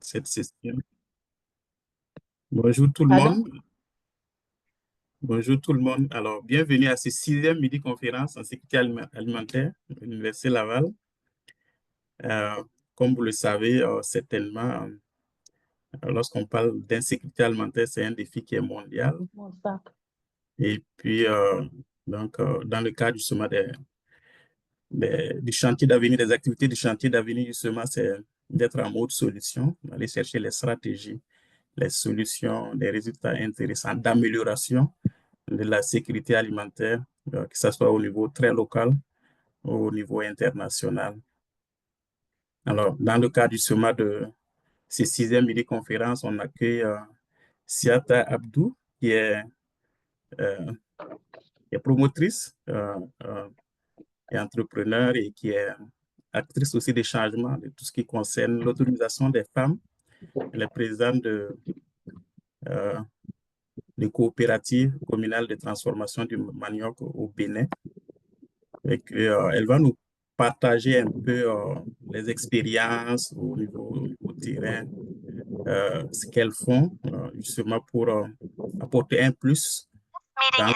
cette session. Bonjour tout le Pardon? monde. Bonjour tout le monde. Alors, bienvenue à ce 6e midi-conférence en sécurité alimentaire de l'Université Laval. Comme vous le savez certainement, lorsqu'on parle d'insécurité alimentaire, c'est un défi qui est mondial. Mon sac. Et puis, dans le cadre justement du chantier d'avenir, des activités du chantier d'avenir, justement, c'est d'être en mode solution, aller chercher les stratégies, les solutions, les résultats intéressants d'amélioration de la sécurité alimentaire, que ce soit au niveau très local ou au niveau international. Alors, dans le cadre justement de ces 6e midi-conférences, on accueille Siata Abdou, euh, qui est promotrice et entrepreneur et qui est actrice aussi des changements de tout ce qui concerne l'autonomisation des femmes. Elle est présidente euh, de coopératives communales de transformation du manioc au Bénin. Et elle va nous partager un peu les expériences au niveau terrain, ce qu'elles font justement pour apporter un plus dans,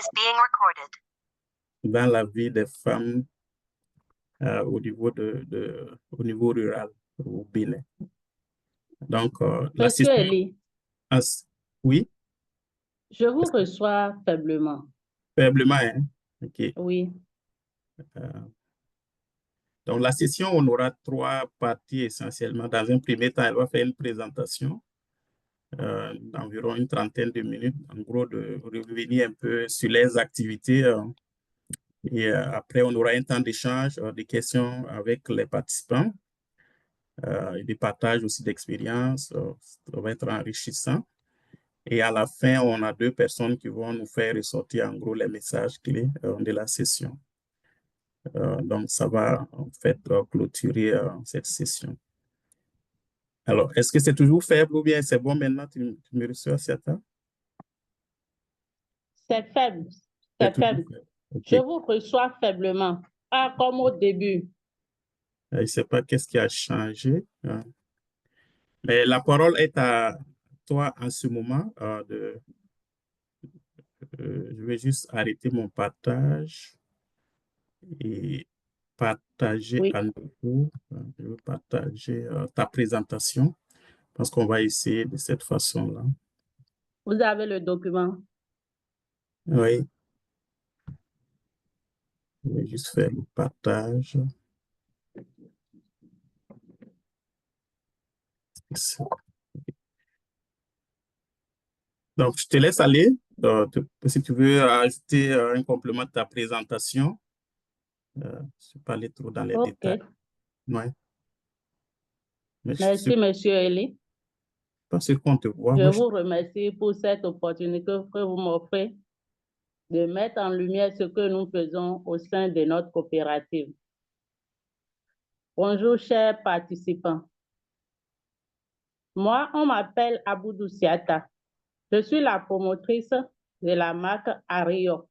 dans la vie des femmes au niveau rural, au Bénin. Donc, la Monsieur session, Eli, oui, je vous reçois faiblement. faiblement, hein? OK. Oui. Euh, donc, la session, on aura 3 parties essentiellement. Dans un premier temps, elle va faire une présentation d'environ une trentaine de minutes, en gros, de revenir un peu sur les activités. Et après, on aura un temps d'échange, des questions avec les participants et des partages aussi d'expériences. Ça va être enrichissant. Et à la fin, on a 2 personnes qui vont nous faire ressortir en gros les messages clés de la session. Donc, ça va en fait clôturer cette session. Alors, est-ce que c'est toujours faible ou bien c'est bon maintenant? Tu me reçois, certains? C'est faible. C'est C'est toujours faible. faible. Je OK. vous reçois faiblement. Pas comme au début. Je ne sais pas qu'est-ce qui a changé, hein. Mais la parole est à toi en ce moment. Je vais juste arrêter mon partage et partager Oui. à nouveau. Je vais partager ta présentation parce qu'on va essayer de cette façon-là. Vous avez le document. Oui, je vais juste faire le partage. Donc, je te laisse aller. Si tu veux ajouter un complément de ta présentation, je ne vais pas aller trop dans les détails. OK. Ouais. Mais je ne suis Merci, Monsieur Eli. pas sûr qu'on te voit. Je Moi, vous remercie pour cette opportunité que vous m'offrez de mettre en lumière ce que nous faisons au sein de notre coopérative. Bonjour, chers participants. Moi, on m'appelle Aboudou Siata. Je suis la promotrice de la marque Ario,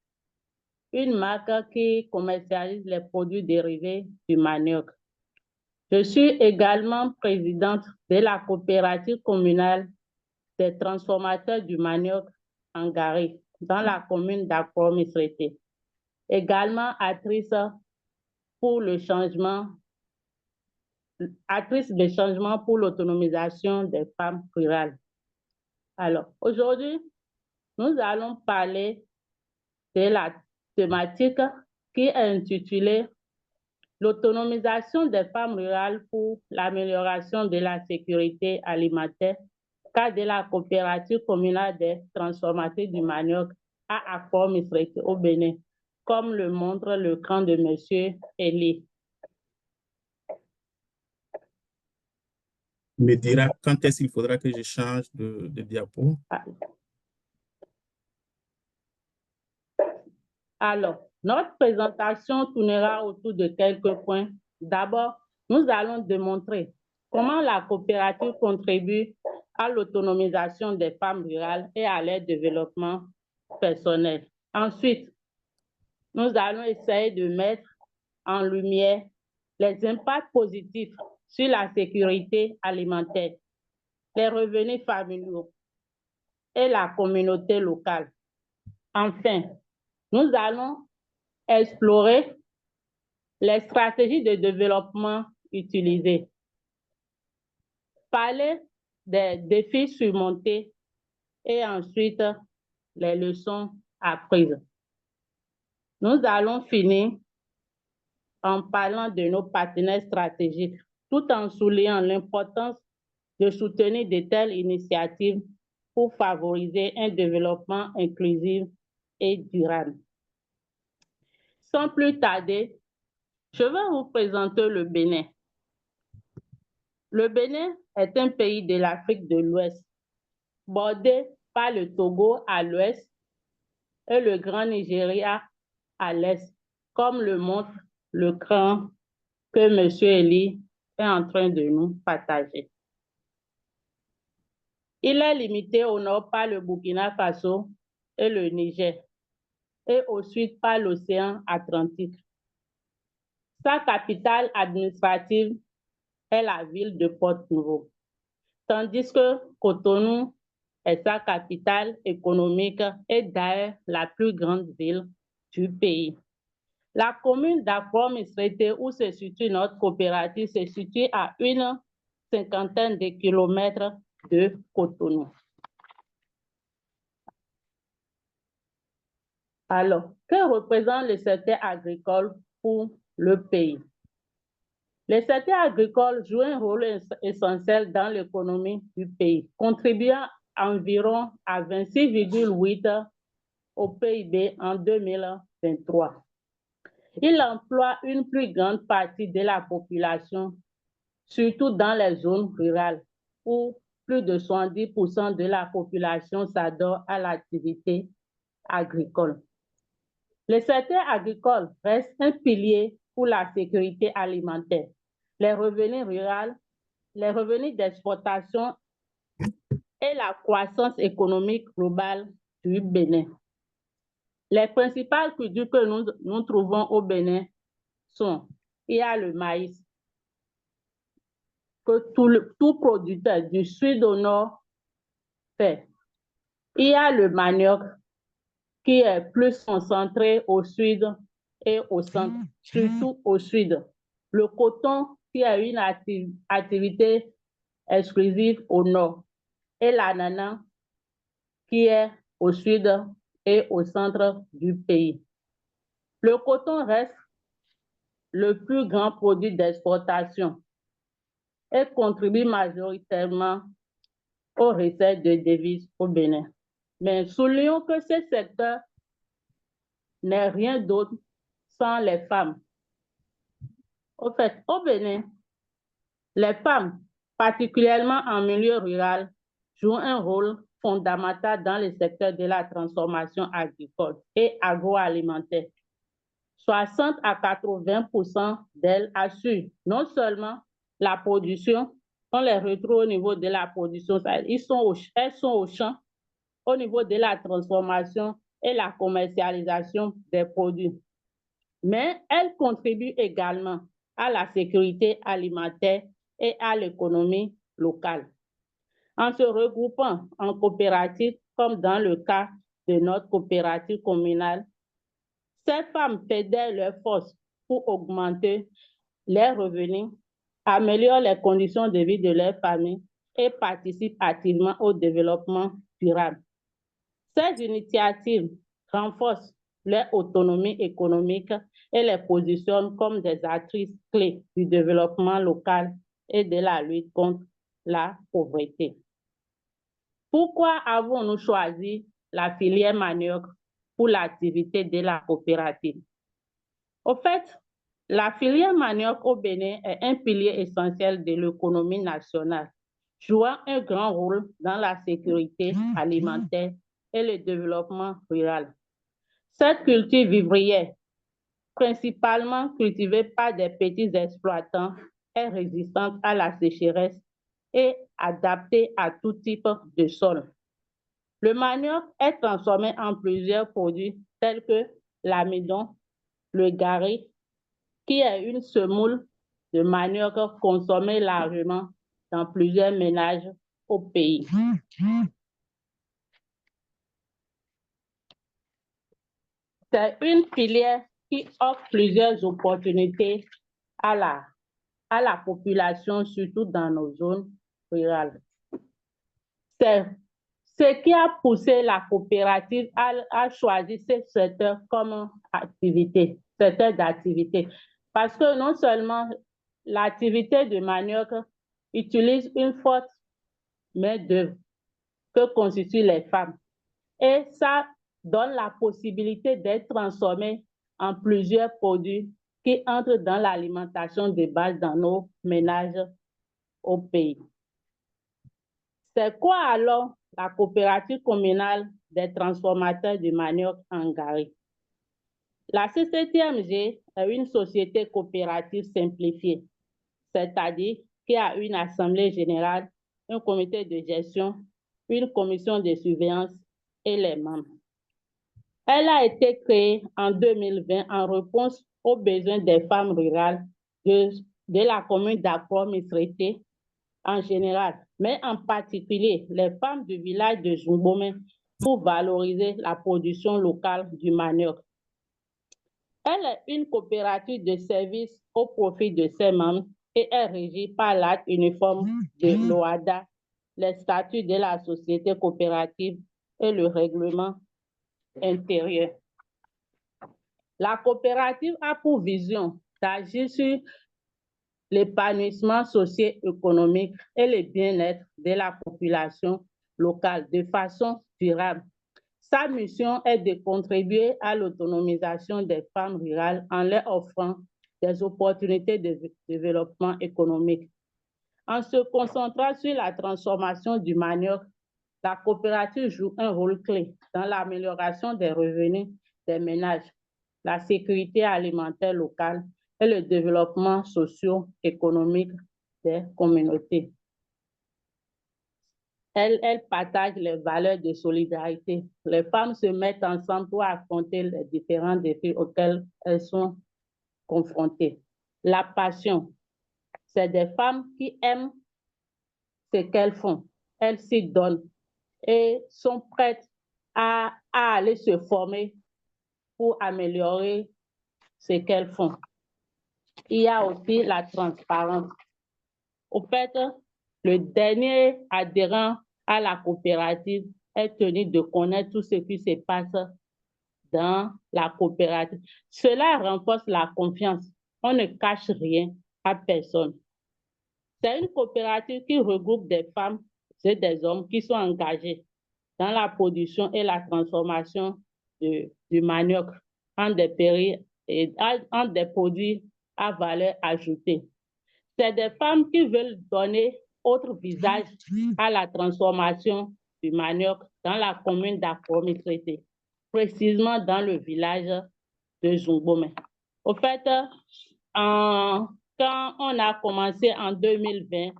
une marque qui commercialise les produits dérivés du manioc. Je suis également présidente de la coopérative communale des transformateurs du manioc en Gari, dans la commune d'Akpo-Misrété. Également actrice de changement pour l'autonomisation des femmes rurales. Alors, aujourd'hui, nous allons parler de la thématique qui est intitulée l'autonomisation des femmes rurales pour l'amélioration de la sécurité alimentaire, cas de la coopérative communale des transformateurs du manioc à Akpo-Misrété au Bénin, comme le montre le camp de M. Eli. me dira quand est-ce qu'il faudra que je change de diapo. Alors, notre présentation tournera autour de quelques points. D'abord, nous allons démontrer comment la coopérative contribue à l'autonomisation des femmes rurales et à leur développement personnel. Ensuite, nous allons essayer de mettre en lumière les impacts positifs sur la sécurité alimentaire. les revenus familiaux et la communauté locale. Enfin, nous allons explorer les stratégies de développement utilisées, parler des défis surmontés et ensuite les leçons apprises. Nous allons finir en parlant de nos partenaires stratégiques, tout en soulignant l'importance de soutenir de telles initiatives pour favoriser un développement inclusif et durable. Sans plus tarder, je vais vous présenter le Bénin. Le Bénin est un pays de l'Afrique de l'Ouest, bordé par le Togo à l'ouest et le Grand Nigeria à l'est, comme le montre le cran que M. Elie est en train de nous partager. Il est limité au nord par le Burkina Faso et le Niger, et au sud par l'océan Atlantique. Sa capitale administrative est la ville de Porto-Novo, tandis que Cotonou est sa capitale économique et d'ailleurs la plus grande ville du pays. La commune d'Akwa-Misrete, où se situe notre coopérative, se situe à une cinquantaine de kilomètres de Cotonou. Alors, que représente le secteur agricole pour le pays? Le secteur agricole joue un rôle essentiel dans l'économie du pays, contribuant environ à 26,8% au PIB en 2023. Il emploie une plus grande partie de la population, surtout dans les zones rurales, où plus de 70% de la population s'adonne à l'activité agricole. Le secteur agricole reste un pilier pour la sécurité alimentaire, les revenus ruraux, les revenus d'exportation et la croissance économique globale du Bénin. Les principales cultures que nous trouvons au Bénin sont, il y a le maïs, que tout producteur du sud au nord fait. Il y a le manioc, qui est plus concentré au sud et au centre, surtout au sud. Le coton, qui a une activité exclusive au nord. Et l'ananas, qui est au sud et au centre du pays. Le coton reste le plus grand produit d'exportation et contribue majoritairement aux recettes de devises au Bénin. Mais soulignons que ce secteur n'est rien d'autre sans les femmes. Au fait, au Bénin, les femmes, particulièrement en milieu rural, jouent un rôle fondamental dans le secteur de la transformation agricole et agroalimentaire. 60 à 80% d'elles assurent non seulement la production, on les retrouve au niveau de la production, elles sont au champ, au niveau de la transformation et la commercialisation des produits. Mais elles contribuent également à la sécurité alimentaire et à l'économie locale. En se regroupant en coopérative, comme dans le cas de notre coopérative communale, ces femmes fédèrent leurs forces pour augmenter leurs revenus, améliorent les conditions de vie de leurs familles et participent activement au développement durable. Ces initiatives renforcent leur autonomie économique et les positionnent comme des actrices clés du développement local et de la lutte contre la pauvreté. Pourquoi avons-nous choisi la filière manioc pour l'activité de la coopérative? Au fait, la filière manioc au Bénin est un pilier essentiel de l'économie nationale, jouant un grand rôle dans la sécurité alimentaire et le développement rural. Cette culture vivrière, principalement cultivée par des petits exploitants, est résistante à la sécheresse et adaptée à tout type de sol. Le manioc est transformé en plusieurs produits tels que l'amidon, le gari, qui est une semoule de manioc consommée largement dans plusieurs ménages au pays. C'est une filière qui offre plusieurs opportunités à la population, surtout dans nos zones rurales. C'est ce qui a poussé la coopérative à choisir ce secteur comme secteur d'activité. Parce que non seulement l'activité de manioc utilise une forte main-d'œuvre que constituent les femmes. Et ça donne la possibilité d'être transformé en plusieurs produits qui entrent dans l'alimentation de base dans nos ménages au pays. C'est quoi alors la coopérative communale des transformateurs du manioc en Gari? La CCTMG est une société coopérative simplifiée, c'est-à-dire qui a une assemblée générale, un comité de gestion, une commission de surveillance et les membres. Elle a été créée en 2020 en réponse aux besoins des femmes rurales de la commune d'Akwa-Misrete en général, mais en particulier les femmes du village de Zumbomé pour valoriser la production locale du manioc. Elle est une coopérative de services au profit de ses membres et est régie par l'acte uniforme de l'OADA, les statuts de la société coopérative et le règlement intérieur. La coopérative a pour vision d'agir sur l'épanouissement socio-économique et le bien-être de la population locale de façon durable. Sa mission est de contribuer à l'autonomisation des femmes rurales en leur offrant des opportunités de développement économique. En se concentrant sur la transformation du manioc, la coopérative joue un rôle clé dans l'amélioration des revenus des ménages, la sécurité alimentaire locale et le développement socio-économique des communautés. Elle partage les valeurs de solidarité. Les femmes se mettent ensemble pour affronter les différents défis auxquels elles sont confrontées. La passion, c'est des femmes qui aiment ce qu'elles font. Elles s'y donnent et sont prêtes à aller se former pour améliorer ce qu'elles font. Il y a aussi la transparence. Au fait, le dernier adhérent à la coopérative est tenu de connaître tout ce qui se passe dans la coopérative. Cela renforce la confiance. On ne cache rien à personne. C'est une coopérative qui regroupe des femmes et des hommes qui sont engagés dans la production et la transformation du manioc en des produits à valeur ajoutée. C'est des femmes qui veulent donner autre visage à la transformation du manioc dans la commune d'Akwa-Misrete, précisément dans le village de Zumbomé. Au fait, quand on a commencé en 2020,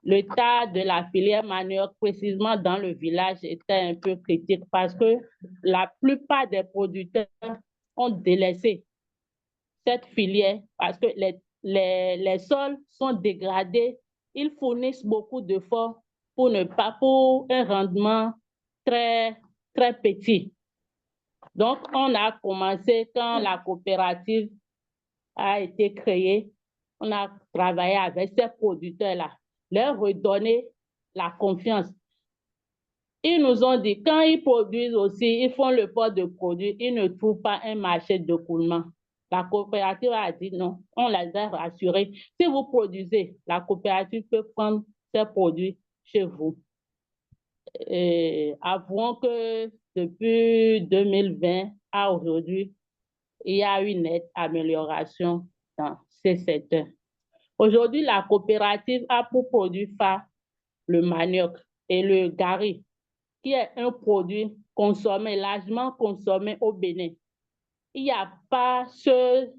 l'état de la filière manioc, précisément dans le village, était un peu critique parce que la plupart des producteurs ont délaissé cette filière parce que les sols sont dégradés. Ils fournissent beaucoup d'efforts pour un rendement très, très petit. Donc, on a commencé quand la coopérative a été créée, on a travaillé avec ces producteurs-là, leur redonner la confiance. Ils nous ont dit, quand ils produisent aussi, ils font le port de produits, ils ne trouvent pas un marché d'écoulement. La coopérative a dit non, on les a rassurés. Si vous produisez, la coopérative peut prendre ces produits chez vous. Avouons que depuis 2020 à aujourd'hui, il y a une nette amélioration dans ces secteurs. Aujourd'hui, la coopérative a pour produit phare le manioc et le gari, qui est un produit largement consommé au Bénin. Il n'y a pas cette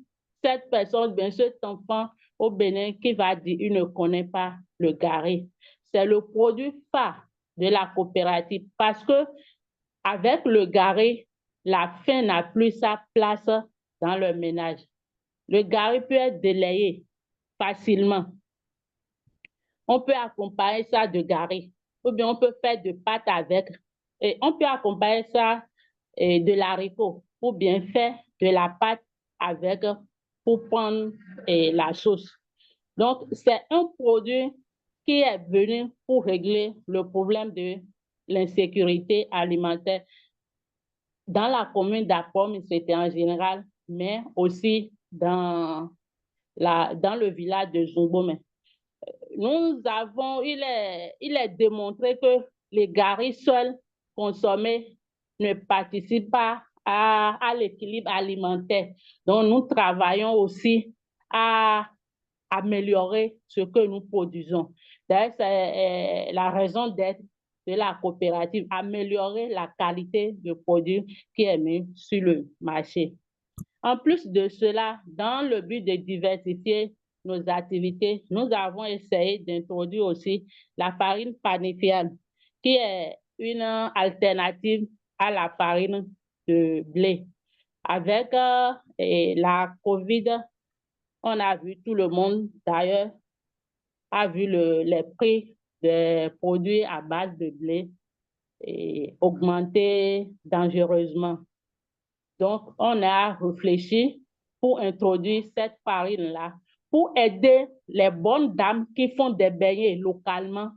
personne, bien cet enfant au Bénin qui va dire qu'il ne connaît pas le gari. C'est le produit phare de la coopérative parce que avec le gari, la faim n'a plus sa place dans le ménage. Le gari peut être délayé facilement. On peut accompagner ça de gari, ou bien on peut faire de pâte avec, et on peut accompagner ça de l'haricot, ou bien faire de la pâte avec pour prendre la sauce. Donc, c'est un produit qui est venu pour régler le problème de l'insécurité alimentaire dans la commune d'Apom, c'était en général, mais aussi dans le village de Zungbome. Il est démontré que les garis seuls consommés ne participent pas à l'équilibre alimentaire. Donc, nous travaillons aussi à améliorer ce que nous produisons. D'ailleurs, c'est la raison d'être de la coopérative, améliorer la qualité du produit qui est mis sur le marché. En plus de cela, dans le but de diversifier nos activités, nous avons essayé d'introduire aussi la farine panifiable, qui est une alternative à la farine de blé. Avec la COVID, on a vu tout le monde, d'ailleurs, a vu les prix des produits à base de blé augmenter dangereusement. Donc, on a réfléchi pour introduire cette farine-là, pour aider les bonnes dames qui font des beignets localement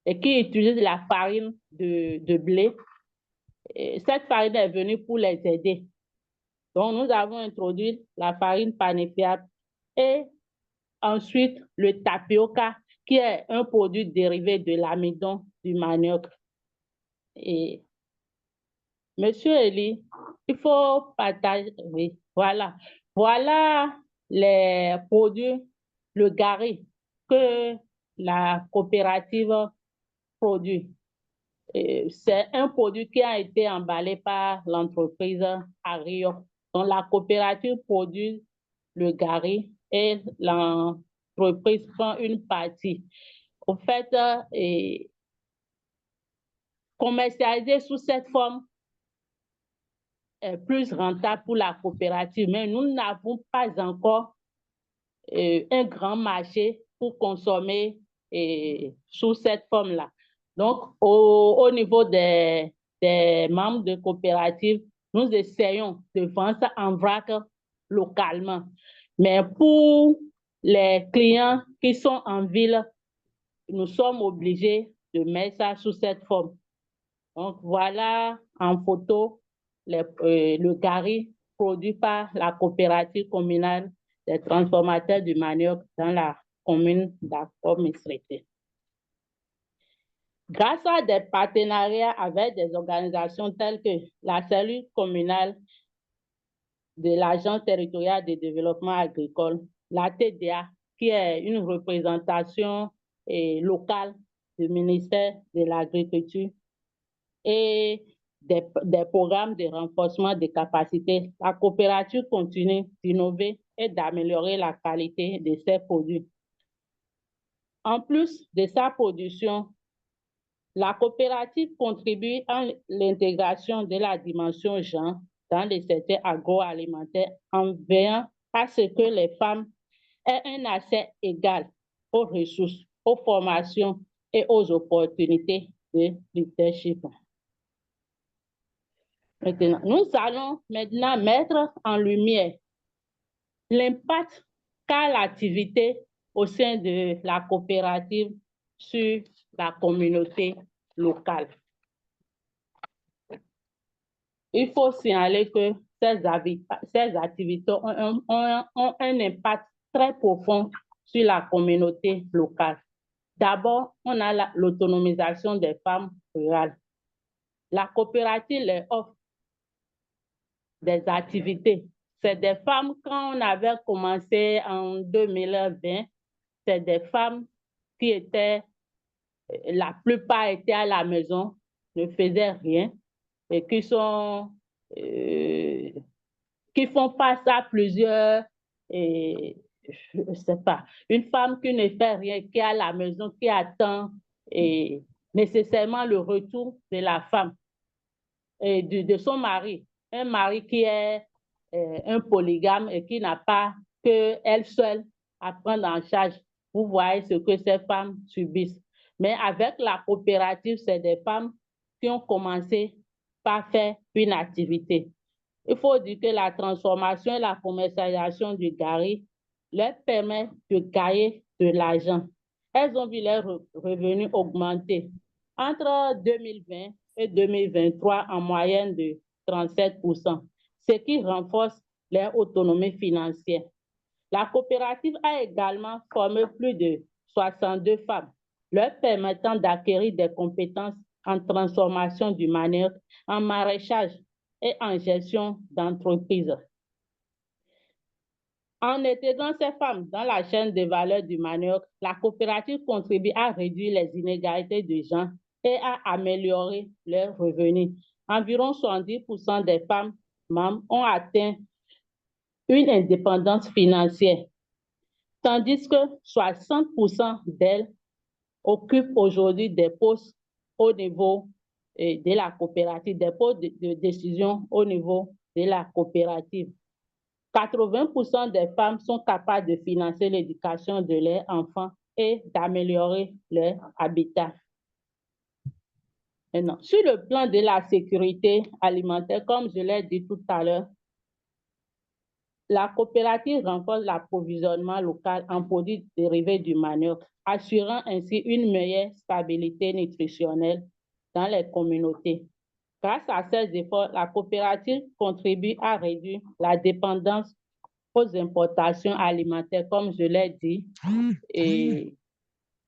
et qui utilisent la farine de blé. Et cette farine est venue pour les aider. Donc, nous avons introduit la farine panifiable et ensuite le tapioca, qui est un produit dérivé de l'amidon du manioc. Et Monsieur Eli, il faut partager, oui, voilà. Voilà les produits, le gari que la coopérative produit. C'est un produit qui a été emballé par l'entreprise Ario. Donc, la coopérative produit le gari et l'entreprise prend une partie. Au fait, commercialiser sous cette forme est plus rentable pour la coopérative, mais nous n'avons pas encore un grand marché pour consommer sous cette forme-là. Donc, au niveau des membres de coopérative, nous essayons de vendre ça en vrac localement. Mais pour les clients qui sont en ville, nous sommes obligés de mettre ça sous cette forme. Donc, voilà en photo le gari produit par la coopérative communale des transformateurs du manioc dans la commune d'Apom-Mistrete. Grâce à des partenariats avec des organisations telles que la cellule communale de l'Agence territoriale de développement agricole, la TDA, qui est une représentation locale du ministère de l'Agriculture, et des programmes de renforcement des capacités, la coopérative continue d'innover et d'améliorer la qualité de ses produits. En plus de sa production, la coopérative contribue à l'intégration de la dimension genre dans les secteurs agroalimentaires en veillant à ce que les femmes aient un accès égal aux ressources, aux formations et aux opportunités de leadership. Maintenant, nous allons maintenant mettre en lumière l'impact qu'a l'activité au sein de la coopérative sur la communauté locale. Il faut signaler que ces activités ont un impact très profond sur la communauté locale. D'abord, on a l'autonomisation des femmes rurales. La coopérative leur offre des activités. C'est des femmes, quand on avait commencé en 2020, c'est des femmes qui étaient, la plupart étaient à la maison, ne faisaient rien et qui font face à plusieurs, je ne sais pas, une femme qui ne fait rien, qui est à la maison, qui attend nécessairement le retour de la femme et de son mari. Un mari qui est un polygame et qui n'a pas qu'elle seule à prendre en charge vous voyez ce que ces femmes subissent. Mais avec la coopérative, c'est des femmes qui ont commencé par faire une activité. Il faut dire que la transformation et la commercialisation du gari leur permet de gagner de l'argent. Elles ont vu leurs revenus augmenter entre 2020 et 2023 en moyenne de 37%, ce qui renforce leur autonomie financière. La coopérative a également formé plus de 62 femmes, leur permettant d'acquérir des compétences en transformation du manioc, en maraîchage et en gestion d'entreprise. En intégrant ces femmes dans la chaîne de valeur du manioc, la coopérative contribue à réduire les inégalités de genre et à améliorer leurs revenus. Environ 70% des femmes membres ont atteint une indépendance financière, tandis que 60% d'elles occupent aujourd'hui des postes au niveau de la coopérative, des postes de décision au niveau de la coopérative. 80% des femmes sont capables de financer l'éducation de leurs enfants et d'améliorer leur habitat. Maintenant, sur le plan de la sécurité alimentaire, comme je l'ai dit tout à l'heure, la coopérative renforce l'approvisionnement local en produits dérivés du manioc, assurant ainsi une meilleure stabilité nutritionnelle dans les communautés. Grâce à ces efforts, la coopérative contribue à réduire la dépendance aux importations alimentaires, comme je l'ai dit. Et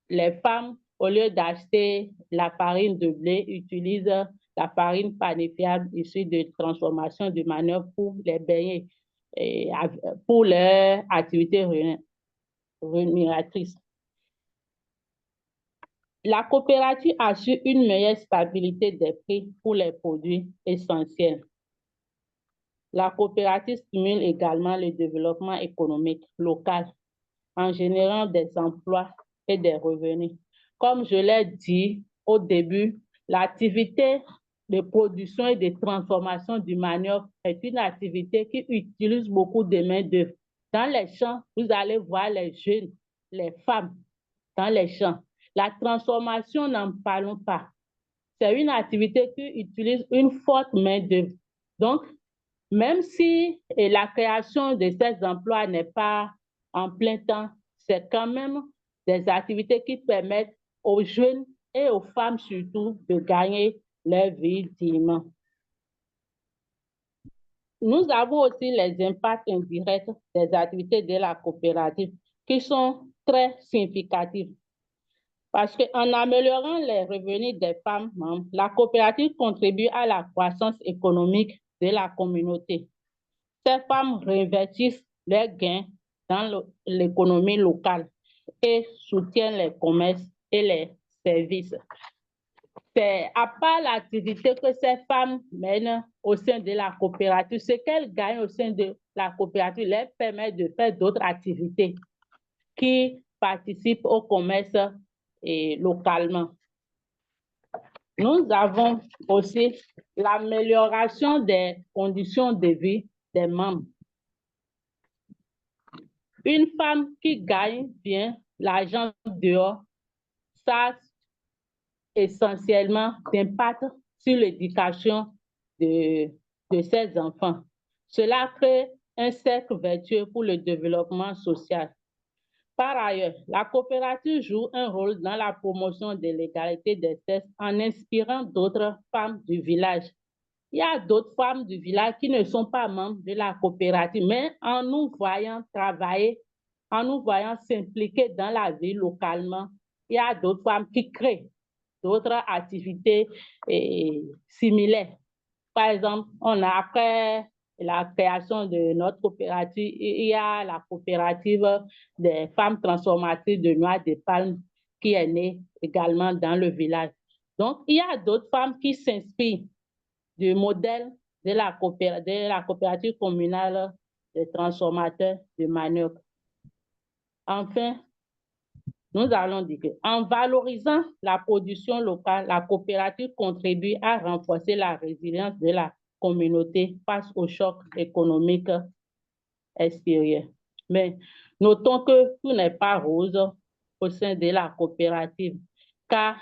les femmes, au lieu d'acheter la farine de blé, utilisent la farine panifiable issue de transformation du manioc pour les beignets et pour leur activité rémunératrice. La coopérative assure une meilleure stabilité des prix pour les produits essentiels. La coopérative stimule également le développement économique local en générant des emplois et des revenus. Comme je l'ai dit au début, l'activité de production et de transformation du manioc est une activité qui utilise beaucoup de main-d'œuvre. Dans les champs, vous allez voir les jeunes, les femmes dans les champs. La transformation, n'en parlons pas. C'est une activité qui utilise une forte main-d'œuvre. Donc, même si la création de ces emplois n'est pas en plein temps, c'est quand même des activités qui permettent aux jeunes et aux femmes surtout de gagner leur vie dignement. Nous avons aussi les impacts indirects des activités de la coopérative qui sont très significatifs. Parce qu'en améliorant les revenus des femmes membres, la coopérative contribue à la croissance économique de la communauté. Ces femmes réinvestissent leurs gains dans l'économie locale et soutiennent les commerces et les services. C'est à part l'activité que ces femmes mènent au sein de la coopérative, ce qu'elles gagnent au sein de la coopérative leur permet de faire d'autres activités qui participent au commerce localement. Nous avons aussi l'amélioration des conditions de vie des membres. Une femme qui gagne bien l'argent dehors, ça a essentiellement d'impact sur l'éducation de ses enfants. Cela crée un cercle vertueux pour le développement social. Par ailleurs, la coopérative joue un rôle dans la promotion de l'égalité des sexes en inspirant d'autres femmes du village. Il y a d'autres femmes du village qui ne sont pas membres de la coopérative, mais en nous voyant travailler, en nous voyant s'impliquer dans la vie localement, il y a d'autres femmes qui créent d'autres activités similaires. Par exemple, après la création de notre coopérative, il y a la coopérative des femmes transformatrices de noix de palme qui est née également dans le village. Donc, il y a d'autres femmes qui s'inspirent du modèle de la coopérative communale des transformateurs de manioc. Enfin, nous allons dire qu'en valorisant la production locale, la coopérative contribue à renforcer la résilience de la communauté face aux chocs économiques extérieurs. Mais notons que tout n'est pas rose au sein de la coopérative, car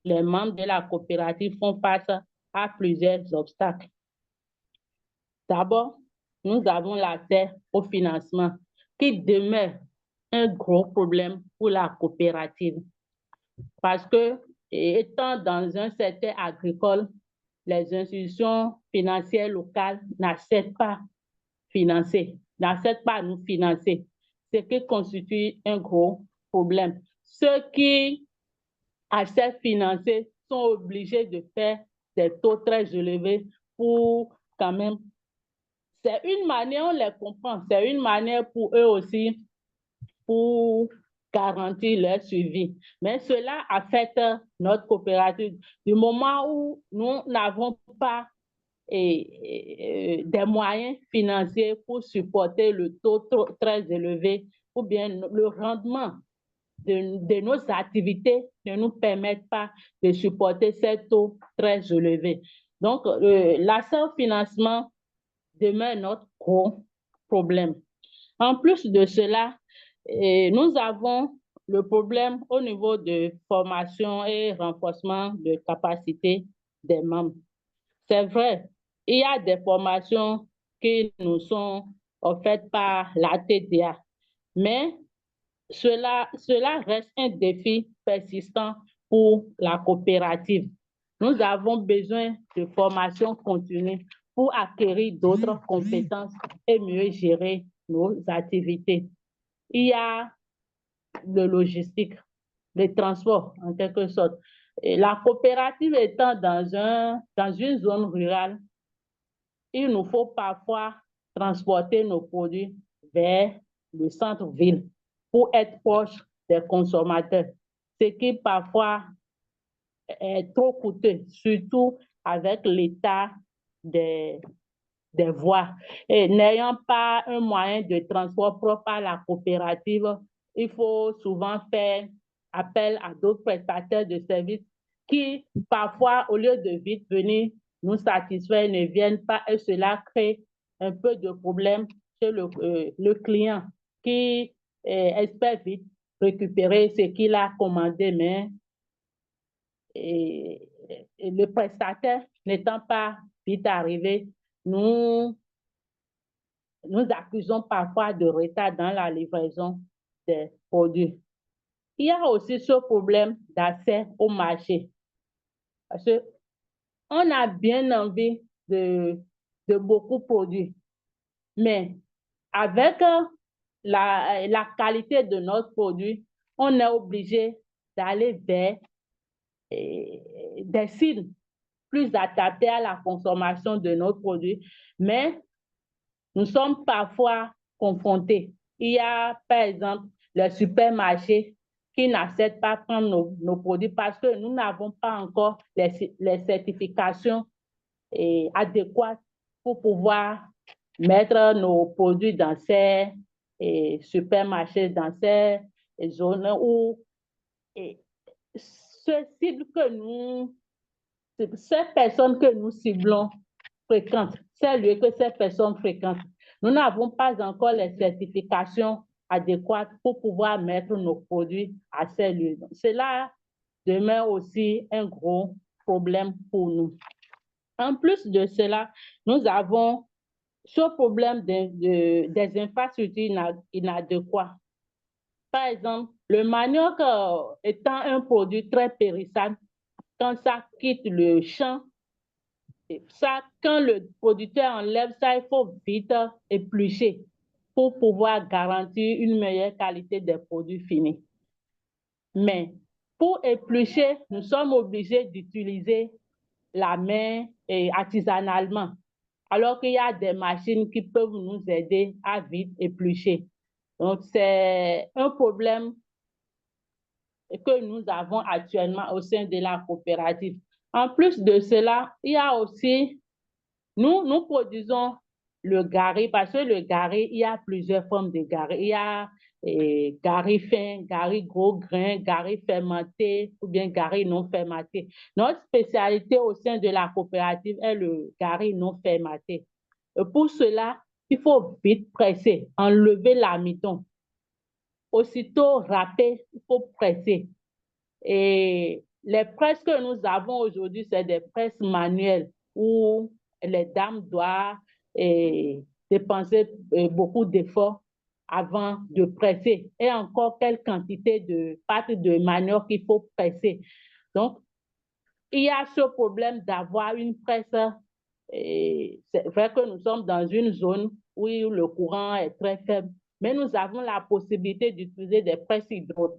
les membres de la coopérative font face à plusieurs obstacles. D'abord, nous avons l'accès au financement qui demeure un gros problème pour la coopérative parce que, étant dans un secteur agricole, les institutions financières locales n'acceptent pas à nous financer, ce qui constitue un gros problème. Ceux qui acceptent financer sont obligés de faire des taux très élevés pour quand même. C'est une manière, on les comprend, c'est une manière pour eux aussi pour garantir leur suivi. Mais cela affecte notre coopérative. Du moment où nous n'avons pas des moyens financiers pour supporter le taux très élevé ou bien le rendement de nos activités ne nous permettent pas de supporter ces taux très élevés. Donc, l'accès au financement demeure notre gros problème. En plus de cela, nous avons le problème au niveau de formation et renforcement de capacité des membres. C'est vrai, il y a des formations qui nous sont offertes par la TDA, mais cela reste un défi persistant pour la coopérative. Nous avons besoin de formation continue pour acquérir d'autres compétences et mieux gérer nos activités. Il y a le logistique, le transport en quelque sorte. Et la coopérative étant dans une zone rurale, il nous faut parfois transporter nos produits vers le centre-ville pour être proche des consommateurs, ce qui parfois est trop coûteux, surtout avec l'état des voies. Et n'ayant pas un moyen de transport propre à la coopérative, il faut souvent faire appel à d'autres prestataires de services qui, parfois, au lieu de vite venir nous satisfaire, ne viennent pas et cela crée un peu de problème chez le client qui espère vite récupérer ce qu'il a commandé, mais le prestataire n'étant pas vite arrivé, nous accusons parfois de retard dans la livraison des produits. Il y a aussi ce problème d'accès au marché. Parce qu'on a bien envie de beaucoup produire, mais avec la qualité de notre produit, on est obligé d'aller vers des cibles plus adaptées à la consommation de nos produits, mais nous sommes parfois confrontés. Il y a, par exemple, les supermarchés qui n'acceptent pas prendre nos produits parce que nous n'avons pas encore les certifications adéquates pour pouvoir mettre nos produits dans ces supermarchés, dans ces zones où ces personnes que nous ciblons fréquentes, c'est lieu que ces personnes fréquentent. Nous n'avons pas encore les certifications adéquates pour pouvoir mettre nos produits à ces lieux. Cela demeure aussi un gros problème pour nous. En plus de cela, nous avons ce problème des infrastructures inadéquates. Par exemple, le manioc étant un produit très périssable, quand ça quitte le champ, quand le producteur enlève ça, il faut vite éplucher pour pouvoir garantir une meilleure qualité des produits finis. Mais pour éplucher, nous sommes obligés d'utiliser la main artisanalement, alors qu'il y a des machines qui peuvent nous aider à vite éplucher. Donc, c'est un problème que nous avons actuellement au sein de la coopérative. En plus de cela, il y a aussi, nous produisons le gari, parce que le gari, il y a plusieurs formes de gari. Il y a gari fin, gari gros grain, gari fermenté ou bien gari non fermenté. Notre spécialité au sein de la coopérative est le gari non fermenté. Et pour cela, il faut vite presser, enlever l'amidon. aussitôt râper, il faut presser. Et les presses que nous avons aujourd'hui, c'est des presses manuelles où les dames doivent dépenser beaucoup d'efforts avant de presser. Et encore, quelle quantité de pâte de manioc qu'il faut presser. Donc, il y a ce problème d'avoir une presse. C'est vrai que nous sommes dans une zone où le courant est très faible, mais nous avons la possibilité d'utiliser des presses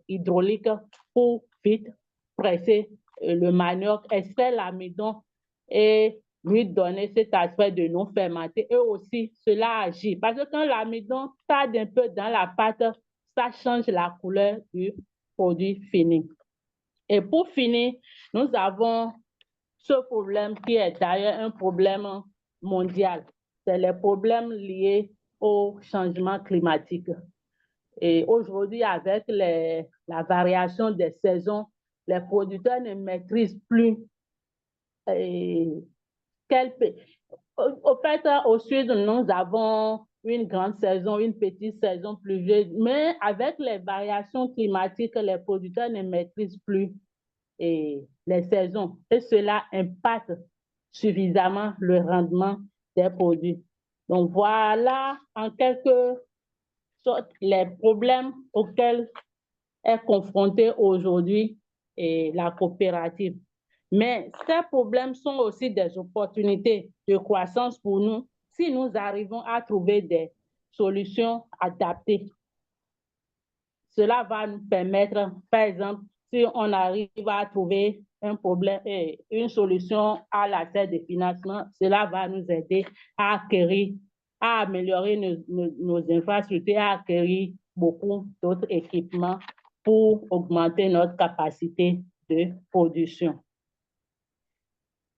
hydrauliques pour vite presser le manioc, extraire l'amidon et lui donner cet aspect de non fermenté. Et aussi, cela agit. Parce que quand l'amidon tarde un peu dans la pâte, ça change la couleur du produit fini. Et pour finir, nous avons ce problème qui est d'ailleurs un problème mondial. C'est les problèmes liés au changement climatique. Et aujourd'hui, avec la variation des saisons, les producteurs ne maîtrisent plus au fait, au sud, nous avons une grande saison, une petite saison pluvieuse, mais avec les variations climatiques, les producteurs ne maîtrisent plus les saisons et cela impacte suffisamment le rendement des produits. Donc voilà en quelque sorte les problèmes auxquels est confrontée aujourd'hui la coopérative. Mais ces problèmes sont aussi des opportunités de croissance pour nous si nous arrivons à trouver des solutions adaptées. Cela va nous permettre, par exemple, si on arrive à trouver un problème et une solution à la tête de financement, cela va nous aider à acquérir, à améliorer nos infrastructures, à acquérir beaucoup d'autres équipements pour augmenter notre capacité de production.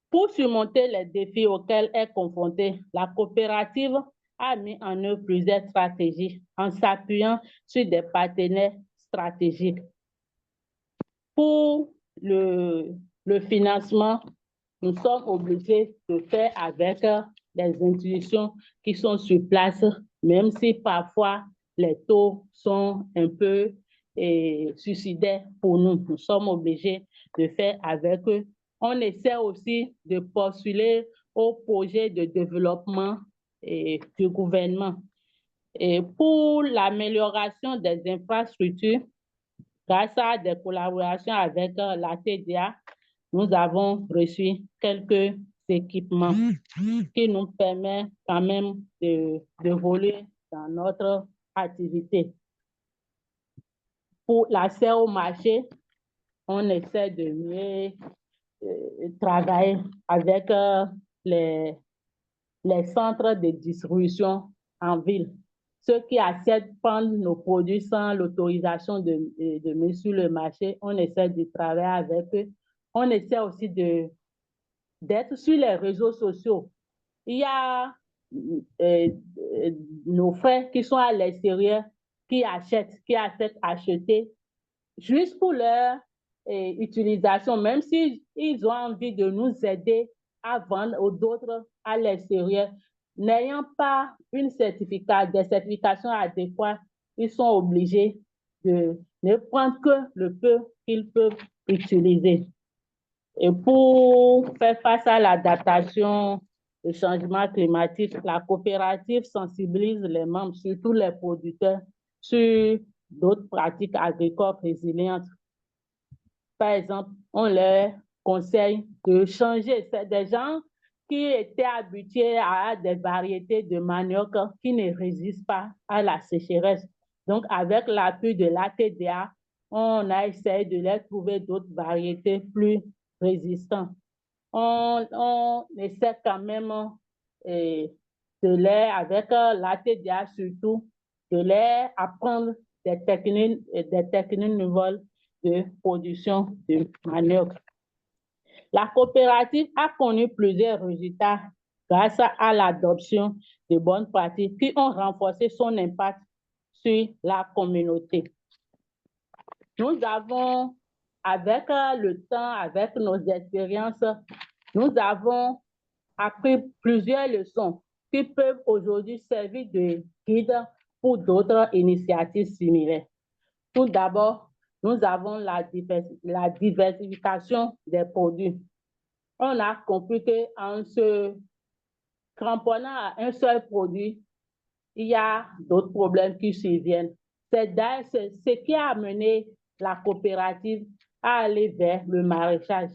Pour surmonter les défis auxquels est confrontée, la coopérative a mis en œuvre plusieurs stratégies en s'appuyant sur des partenaires stratégiques. Pour le financement, nous sommes obligés de faire avec les institutions qui sont sur place, même si parfois les taux sont un peu suicidaires pour nous. Nous sommes obligés de faire avec eux. On essaie aussi de postuler au projet de développement du gouvernement. Et pour l'amélioration des infrastructures, grâce à des collaborations avec la TDA, nous avons reçu quelques équipements qui nous permettent quand même d'évoluer dans notre activité. Pour l'accès au marché, on essaie de mieux travailler avec les centres de distribution en ville. Ceux qui acceptent prendre nos produits sans l'autorisation de mettre sur le marché, on essaie de travailler avec eux. On essaie aussi d'être sur les réseaux sociaux. Il y a nos frères qui sont à l'extérieur, qui achètent acheter juste pour leur utilisation, même s'ils ont envie de nous aider à vendre aux d'autres à l'extérieur. N'ayant pas des certifications adéquates, ils sont obligés de ne prendre que le peu qu'ils peuvent utiliser. Et pour faire face à l'adaptation au changement climatique, la coopérative sensibilise les membres, surtout les producteurs, sur d'autres pratiques agricoles résilientes. Par exemple, on leur conseille de changer. C'est des gens qui étaient habitués à des variétés de manioc qui ne résistent pas à la sécheresse. Donc, avec l'appui de l'ATDA, on a essayé de leur trouver d'autres variétés plus résistantes. On essaie quand même de leur, avec l'ATDA surtout, de leur apprendre des techniques nouvelles de production de manioc. La coopérative a connu plusieurs résultats grâce à l'adoption de bonnes pratiques qui ont renforcé son impact sur la communauté. Nous avons, avec le temps, avec nos expériences, nous avons appris plusieurs leçons qui peuvent aujourd'hui servir de guide pour d'autres initiatives similaires. Tout d'abord, nous avons la diversification des produits. On a compris qu'en se cramponnant à un seul produit, il y a d'autres problèmes qui surviennent. C'est ce qui a amené la coopérative à aller vers le maraîchage.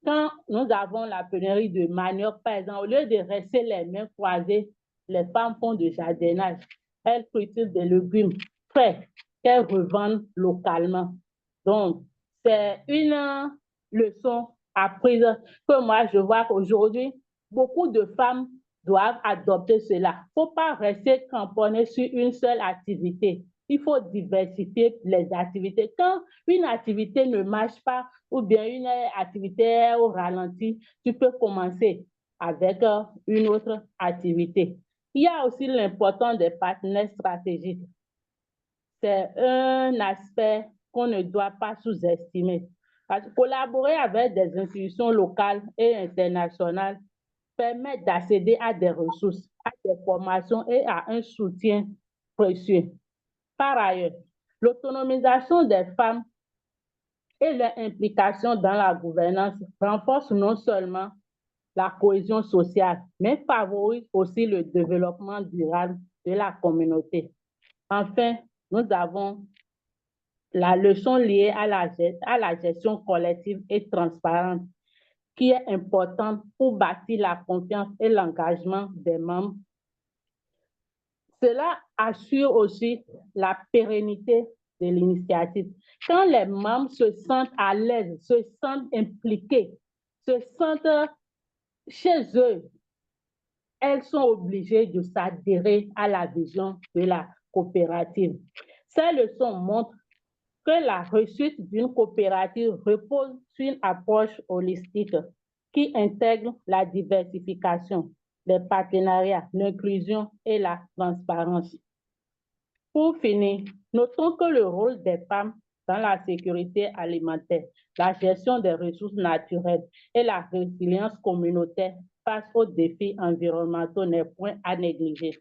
Quand nous avons la pénurie de manioc, par exemple, au lieu de rester les mains croisées, les femmes font du jardinage. Elles cultivent des légumes frais qu'elles revendent localement. Donc, c'est une leçon apprise que moi, je vois qu'aujourd'hui, beaucoup de femmes doivent adopter cela. Il ne faut pas rester cramponné sur une seule activité. Il faut diversifier les activités. Quand une activité ne marche pas ou bien une activité est au ralenti, tu peux commencer avec une autre activité. Il y a aussi l'importance des partenaires stratégiques. C'est un aspect qu'on ne doit pas sous-estimer. Collaborer avec des institutions locales et internationales permet d'accéder à des ressources, à des formations et à un soutien précieux. Par ailleurs, l'autonomisation des femmes et leur implication dans la gouvernance renforce non seulement la cohésion sociale, mais favorise aussi le développement durable de la communauté. Enfin, nous avons la leçon liée à la gestion collective et transparente qui est importante pour bâtir la confiance et l'engagement des membres. Cela assure aussi la pérennité de l'initiative. Quand les membres se sentent à l'aise, se sentent impliqués, se sentent chez eux, elles sont obligées de s'adhérer à la vision de la coopérative. Ces leçons montrent que la réussite d'une coopérative repose sur une approche holistique qui intègre la diversification, les partenariats, l'inclusion et la transparence. Pour finir, notons que le rôle des femmes dans la sécurité alimentaire, la gestion des ressources naturelles et la résilience communautaire face aux défis environnementaux n'est point à négliger.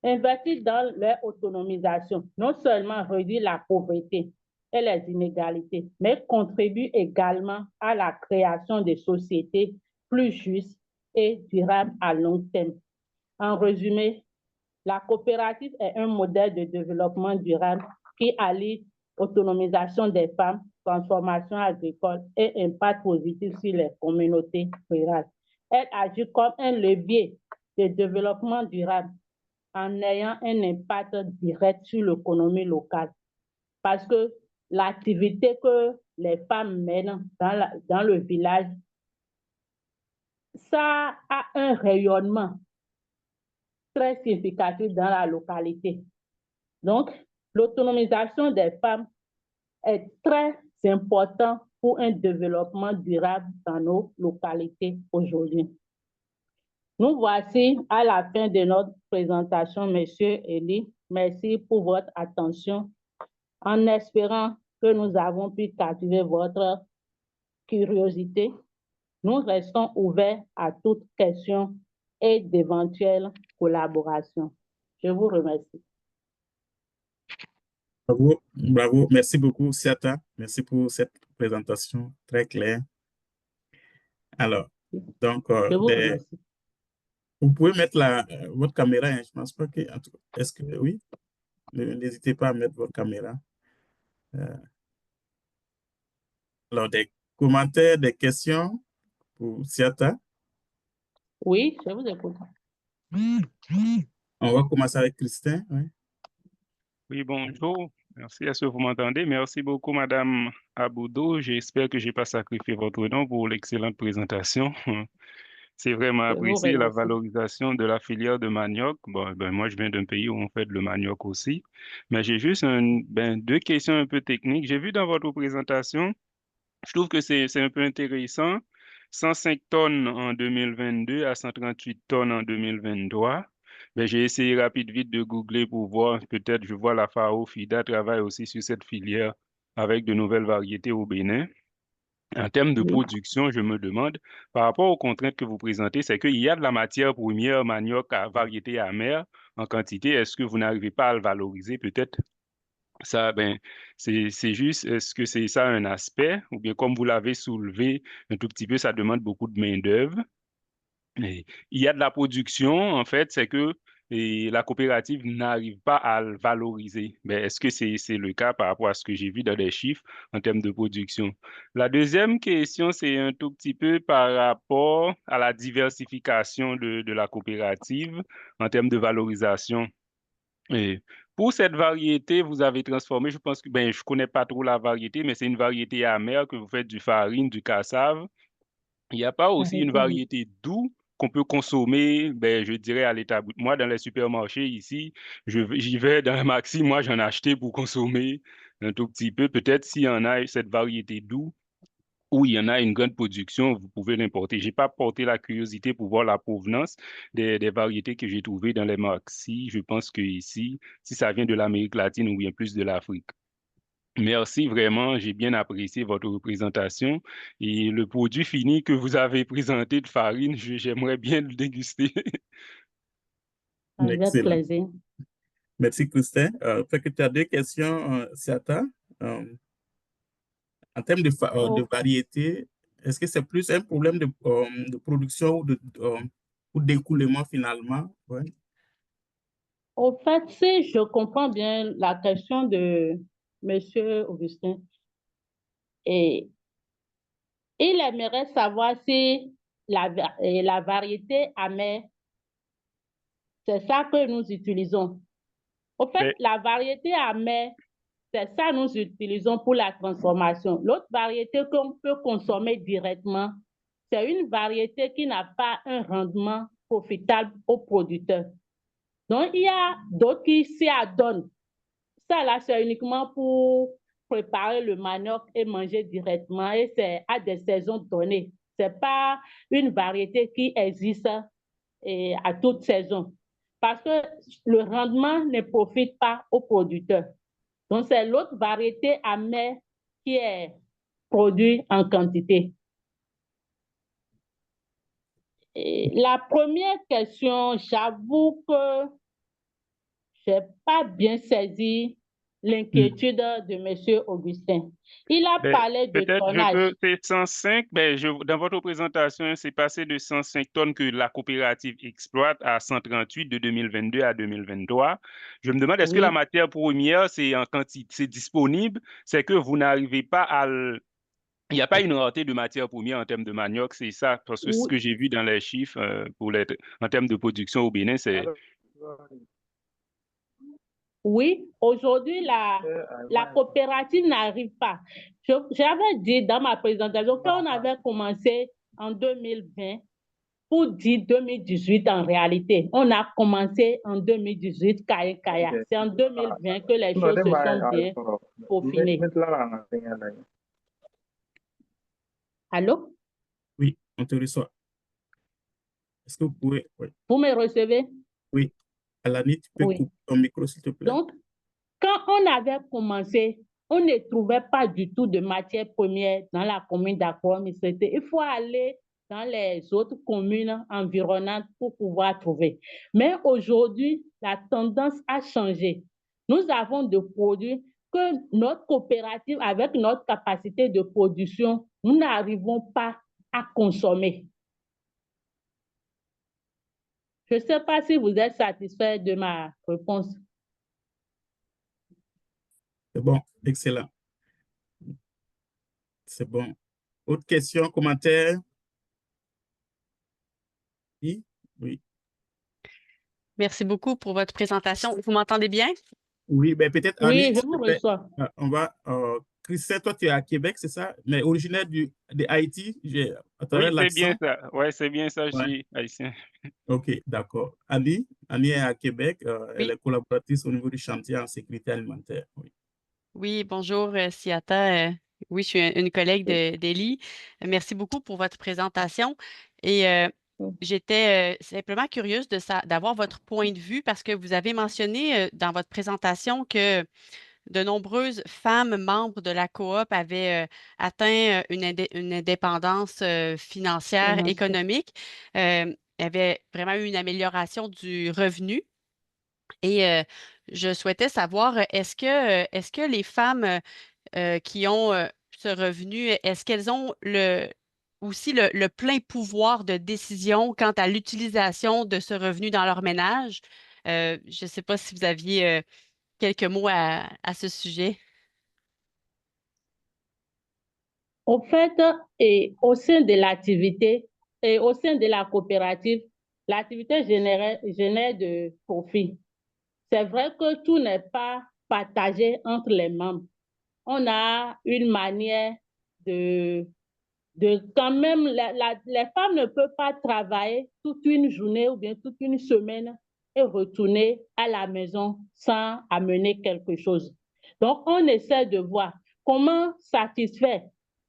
Investir dans leur autonomisation, non seulement réduit la pauvreté et les inégalités, mais contribue également à la création de sociétés plus justes et durables à long terme. En résumé, la coopérative est un modèle de développement durable qui allie autonomisation des femmes, transformation agricole et impact positif sur les communautés rurales. Elle agit comme un levier de développement durable en ayant un impact direct sur l'économie locale. Parce que l'activité que les femmes mènent dans le village, ça a un rayonnement très significatif dans la localité. Donc, l'autonomisation des femmes est très importante pour un développement durable dans nos localités aujourd'hui. Nous voici à la fin de notre présentation, Monsieur Elie. Merci pour votre attention, en espérant que nous avons pu captiver votre curiosité. Nous restons ouverts à toute question et d'éventuelles collaborations. Je vous remercie. Bravo, bravo. Merci beaucoup, Siata. Merci pour cette présentation très claire. Alors, donc, Je vous remercie. vous pouvez mettre votre caméra, hein, je pense pas que, est-ce que, oui, n'hésitez pas à mettre votre caméra. Alors, des commentaires, des questions pour Siata. Oui, je vous écoute. On va commencer avec Christin. Oui. Oui, bonjour. Merci. Est-ce que vous m'entendez? Merci beaucoup, Madame Aboudo. J'espère que je n'ai pas sacrifié votre nom pour l'excellente présentation. C'est vraiment apprécié la valorisation de la filière de manioc. Bon, moi, je viens d'un pays où on fait le manioc aussi. Mais j'ai juste deux questions un peu techniques. J'ai vu dans votre présentation, je trouve que c'est un peu intéressant. 105 tonnes en 2022 à 138 tonnes en 2023. J'ai essayé vite de googler pour voir, peut-être je vois la FAO FIDA travaille aussi sur cette filière avec de nouvelles variétés au Bénin. En termes de production, je me demande, par rapport aux contraintes que vous présentez, c'est qu'il y a de la matière première manioc à variété amère en quantité. Est-ce que vous n'arrivez pas à le valoriser peut-être? Ça, ben, c'est juste, est-ce que c'est ça un aspect, ou bien comme vous l'avez soulevé un tout petit peu, ça demande beaucoup de main-d'œuvre. Et il y a de la production, en fait, c'est que la coopérative n'arrive pas à le valoriser. Mais est-ce que c'est le cas par rapport à ce que j'ai vu dans les chiffres en termes de production? La deuxième question, c'est un tout petit peu par rapport à la diversification de la coopérative en termes de valorisation. Et pour cette variété, vous avez transformé, je pense que, ben, je connais pas trop la variété, mais c'est une variété amère que vous faites du farine, du cassave. Il n'y a pas aussi une Oui. variété doux qu'on peut consommer, ben, je dirais à l'état brut. Moi, dans les supermarchés ici, j'y vais dans le maxi, moi, j'en ai acheté pour consommer un tout petit peu. Peut-être s'il y en a cette variété doux, où il y en a une grande production, vous pouvez l'importer. Je n'ai pas porté la curiosité pour voir la provenance des variétés que j'ai trouvées dans les maxi. Je pense que ici, si ça vient de l'Amérique latine ou bien plus de l'Afrique. Merci, vraiment, j'ai bien apprécié votre représentation et le produit fini que vous avez présenté de farine, j'aimerais bien le déguster. Avec Excellent. plaisir. Merci, Christin. Fait que tu as deux questions, Siata. En termes de Au, variété, est-ce que c'est plus un problème de production ou d'écoulement finalement? Ouais. au fait, si je comprends bien la question de Monsieur Augustin, et il aimerait savoir si la variété amère, c'est ça que nous utilisons. Au fait, Mais, la variété amère, c'est ça que nous utilisons pour la transformation. L'autre variété qu'on peut consommer directement, c'est une variété qui n'a pas un rendement profitable aux producteurs. Donc, il y a d'autres qui s'y adonnent. Ça, là, c'est uniquement pour préparer le manioc et manger directement, et c'est à des saisons données. Ce n'est pas une variété qui existe à toute saison, parce que le rendement ne profite pas aux producteurs. Donc, c'est l'autre variété amère qui est produite en quantité. Et la première question, j'avoue que je n'ai pas bien saisi l'inquiétude de M. Augustin. Il a ben, parlé de peut-être je tonnage. peux, c'est 105, ben, dans votre présentation, c'est passé de 105 tonnes que la coopérative exploite à 138 de 2022 à 2023. Je me demande, est-ce que la Oui, matière première, c'est en quantité, c'est disponible, c'est que vous n'arrivez pas à il n'y a pas une rareté de matière première en termes de manioc, c'est ça, parce que ce oui, que j'ai vu dans les chiffres en termes de production au Bénin, c'est... oui. Aujourd'hui, la coopérative n'arrive pas. J'avais dit dans ma présentation qu'on avait commencé en 2020 pour dire 2018 en réalité. On a commencé en 2018, Kaya. C'est en 2020 que les choses se sont bien peaufinées. Allô? Oui, on te reçoit. Est-ce que vous pouvez? Oui. Vous me recevez? Oui. Alani, tu peux Oui. couper ton micro, s'il te plaît? Donc, quand on avait commencé, on ne trouvait pas du tout de matière première dans la commune d'Akouam. Il faut aller dans les autres communes environnantes pour pouvoir trouver. Mais aujourd'hui, la tendance a changé. Nous avons des produits que notre coopérative, avec notre capacité de production, nous n'arrivons pas à consommer. Je ne sais pas si vous êtes satisfait de ma réponse. C'est bon, excellent. C'est bon. Autre question, commentaire? Oui, oui. Merci beaucoup pour votre présentation. Vous m'entendez bien? Oui, ben peut-être Ali, Oui, je s'il te vous plaît, reçois. on va. Christian, toi, tu es à Québec, c'est ça? Mais originaire de Haïti, à travers Oui, c'est bien l'accent. ça. Ouais, c'est bien ça, je Ouais. suis haïtien. OK, d'accord. Ali est à Québec. Elle Oui. est collaboratrice au niveau du chantier en sécurité alimentaire. Oui. Oui, bonjour, Siata. Oui, je suis une collègue d'Élie. Merci beaucoup pour votre présentation. Et j'étais simplement curieuse d'avoir votre point de vue parce que vous avez mentionné dans votre présentation que de nombreuses femmes membres de la coop avaient atteint une indépendance financière, économique. Il y avait vraiment eu une amélioration du revenu. Et je souhaitais savoir, est-ce que les femmes qui ont ce revenu, est-ce qu'elles ont aussi le plein pouvoir de décision quant à l'utilisation de ce revenu dans leur ménage? Je ne sais pas si vous aviez quelques mots à ce sujet. Au fait, et au sein de l'activité et au sein de la coopérative, l'activité génère de profit. C'est vrai que tout n'est pas partagé entre les membres. On a une manière de quand même, les femmes ne peuvent pas travailler toute une journée ou bien toute une semaine et retourner à la maison sans amener quelque chose. Donc, on essaie de voir comment satisfaire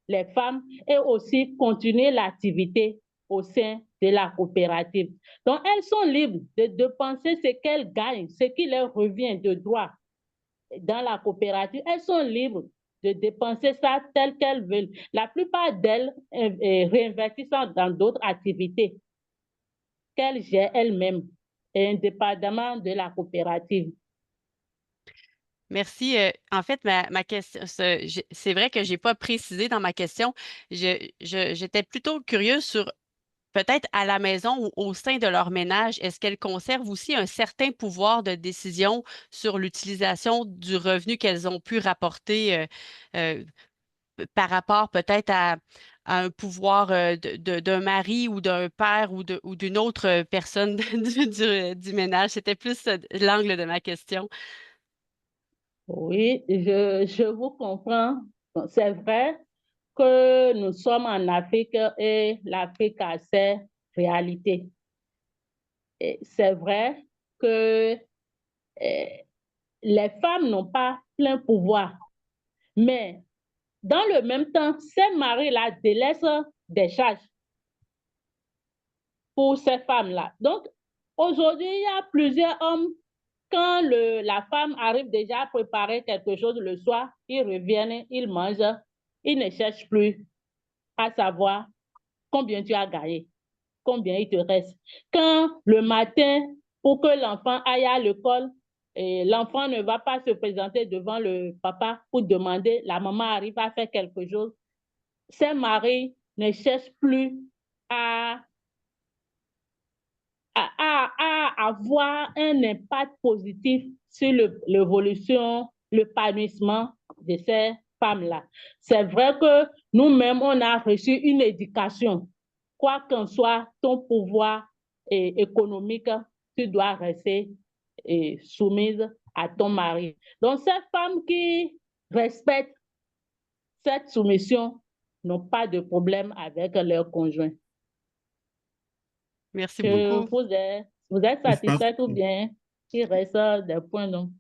les femmes et aussi continuer l'activité au sein de la coopérative. Donc, elles sont libres de penser ce qu'elles gagnent, ce qui leur revient de droit dans la coopérative. Elles sont libres de dépenser ça tel qu'elles veulent. La plupart d'elles réinvestissent dans d'autres activités qu'elles gèrent elles-mêmes, indépendamment de la coopérative. Merci. En fait, ma question, c'est vrai que je n'ai pas précisé dans ma question. J'étais plutôt curieuse sur peut-être à la maison ou au sein de leur ménage, est-ce qu'elles conservent aussi un certain pouvoir de décision sur l'utilisation du revenu qu'elles ont pu rapporter euh, par rapport peut-être à un pouvoir d'un mari ou d'un père ou d'une autre personne du ménage? C'était plus l'angle de ma question. Oui, je vous comprends. C'est vrai que nous sommes en Afrique et l'Afrique a ses réalités. C'est vrai que les femmes n'ont pas plein pouvoir, mais dans le même temps, ces maris-là délaissent des charges pour ces femmes-là. Donc, aujourd'hui, il y a plusieurs hommes, quand la femme arrive déjà à préparer quelque chose le soir, ils reviennent, ils mangent, ils ne cherchent plus à savoir combien tu as gagné, combien il te reste. Quand le matin, pour que l'enfant aille à l'école, l'enfant ne va pas se présenter devant le papa pour demander, la maman arrive à faire quelque chose, ces maris ne cherchent plus à avoir un impact positif sur l'évolution, l'épanouissement de ces femmes-là. C'est vrai que nous-mêmes, on a reçu une éducation. Quoi qu'en soit ton pouvoir économique, tu dois rester soumise à ton mari. Donc, ces femmes qui respectent cette soumission n'ont pas de problème avec leur conjoint. Merci beaucoup. Vous êtes satisfaite ou bien il reste des points donc?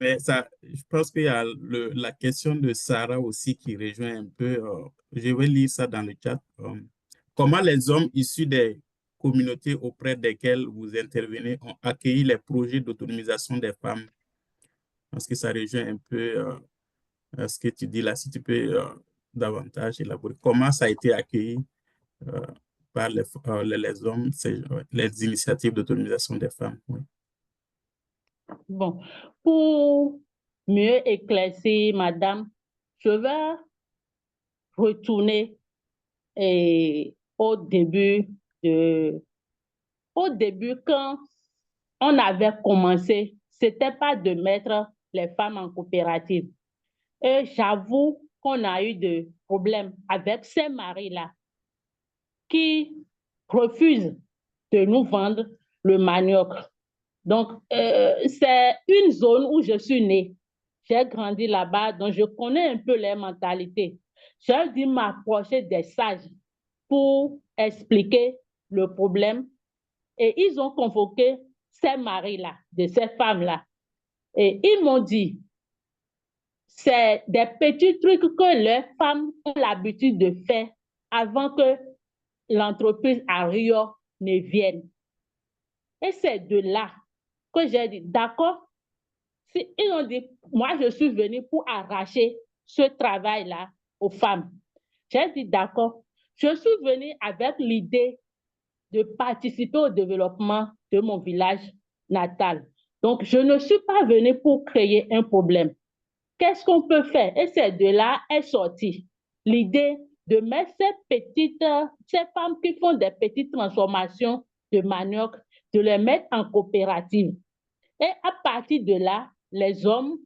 Mais ça, je pense qu'il y a la question de Sarah aussi qui rejoint un peu. Je vais lire ça dans le chat. Comment les hommes issus des communautés auprès desquelles vous intervenez ont accueilli les projets d'autonomisation des femmes? Parce que ça rejoint un peu ce que tu dis là, si tu peux davantage élaborer. Comment ça a été accueilli par les hommes, les initiatives d'autonomisation des femmes? Oui. Bon, pour mieux éclaircir, madame, je vais retourner au début quand on avait commencé, c'était pas de mettre les femmes en coopérative. Et j'avoue qu'on a eu des problèmes avec ces maris-là qui refusent de nous vendre le manioc. Donc, c'est une zone où je suis née. J'ai grandi là-bas, donc je connais un peu les mentalités. J'ai dû m'approcher des sages pour expliquer le problème. Et ils ont convoqué ces maris-là, de ces femmes-là. Et ils m'ont dit, c'est des petits trucs que les femmes ont l'habitude de faire avant que l'entreprise à Rio ne vienne. Et c'est de là que j'ai dit, d'accord, ils ont dit, moi je suis venue pour arracher ce travail-là aux femmes. J'ai dit, d'accord, je suis venue avec l'idée de participer au développement de mon village natal. Donc, je ne suis pas venue pour créer un problème. Qu'est-ce qu'on peut faire? Et c'est de là est sortie l'idée de mettre ces femmes qui font des petites transformations de manioc, de les mettre en coopérative. Et à partir de là, les hommes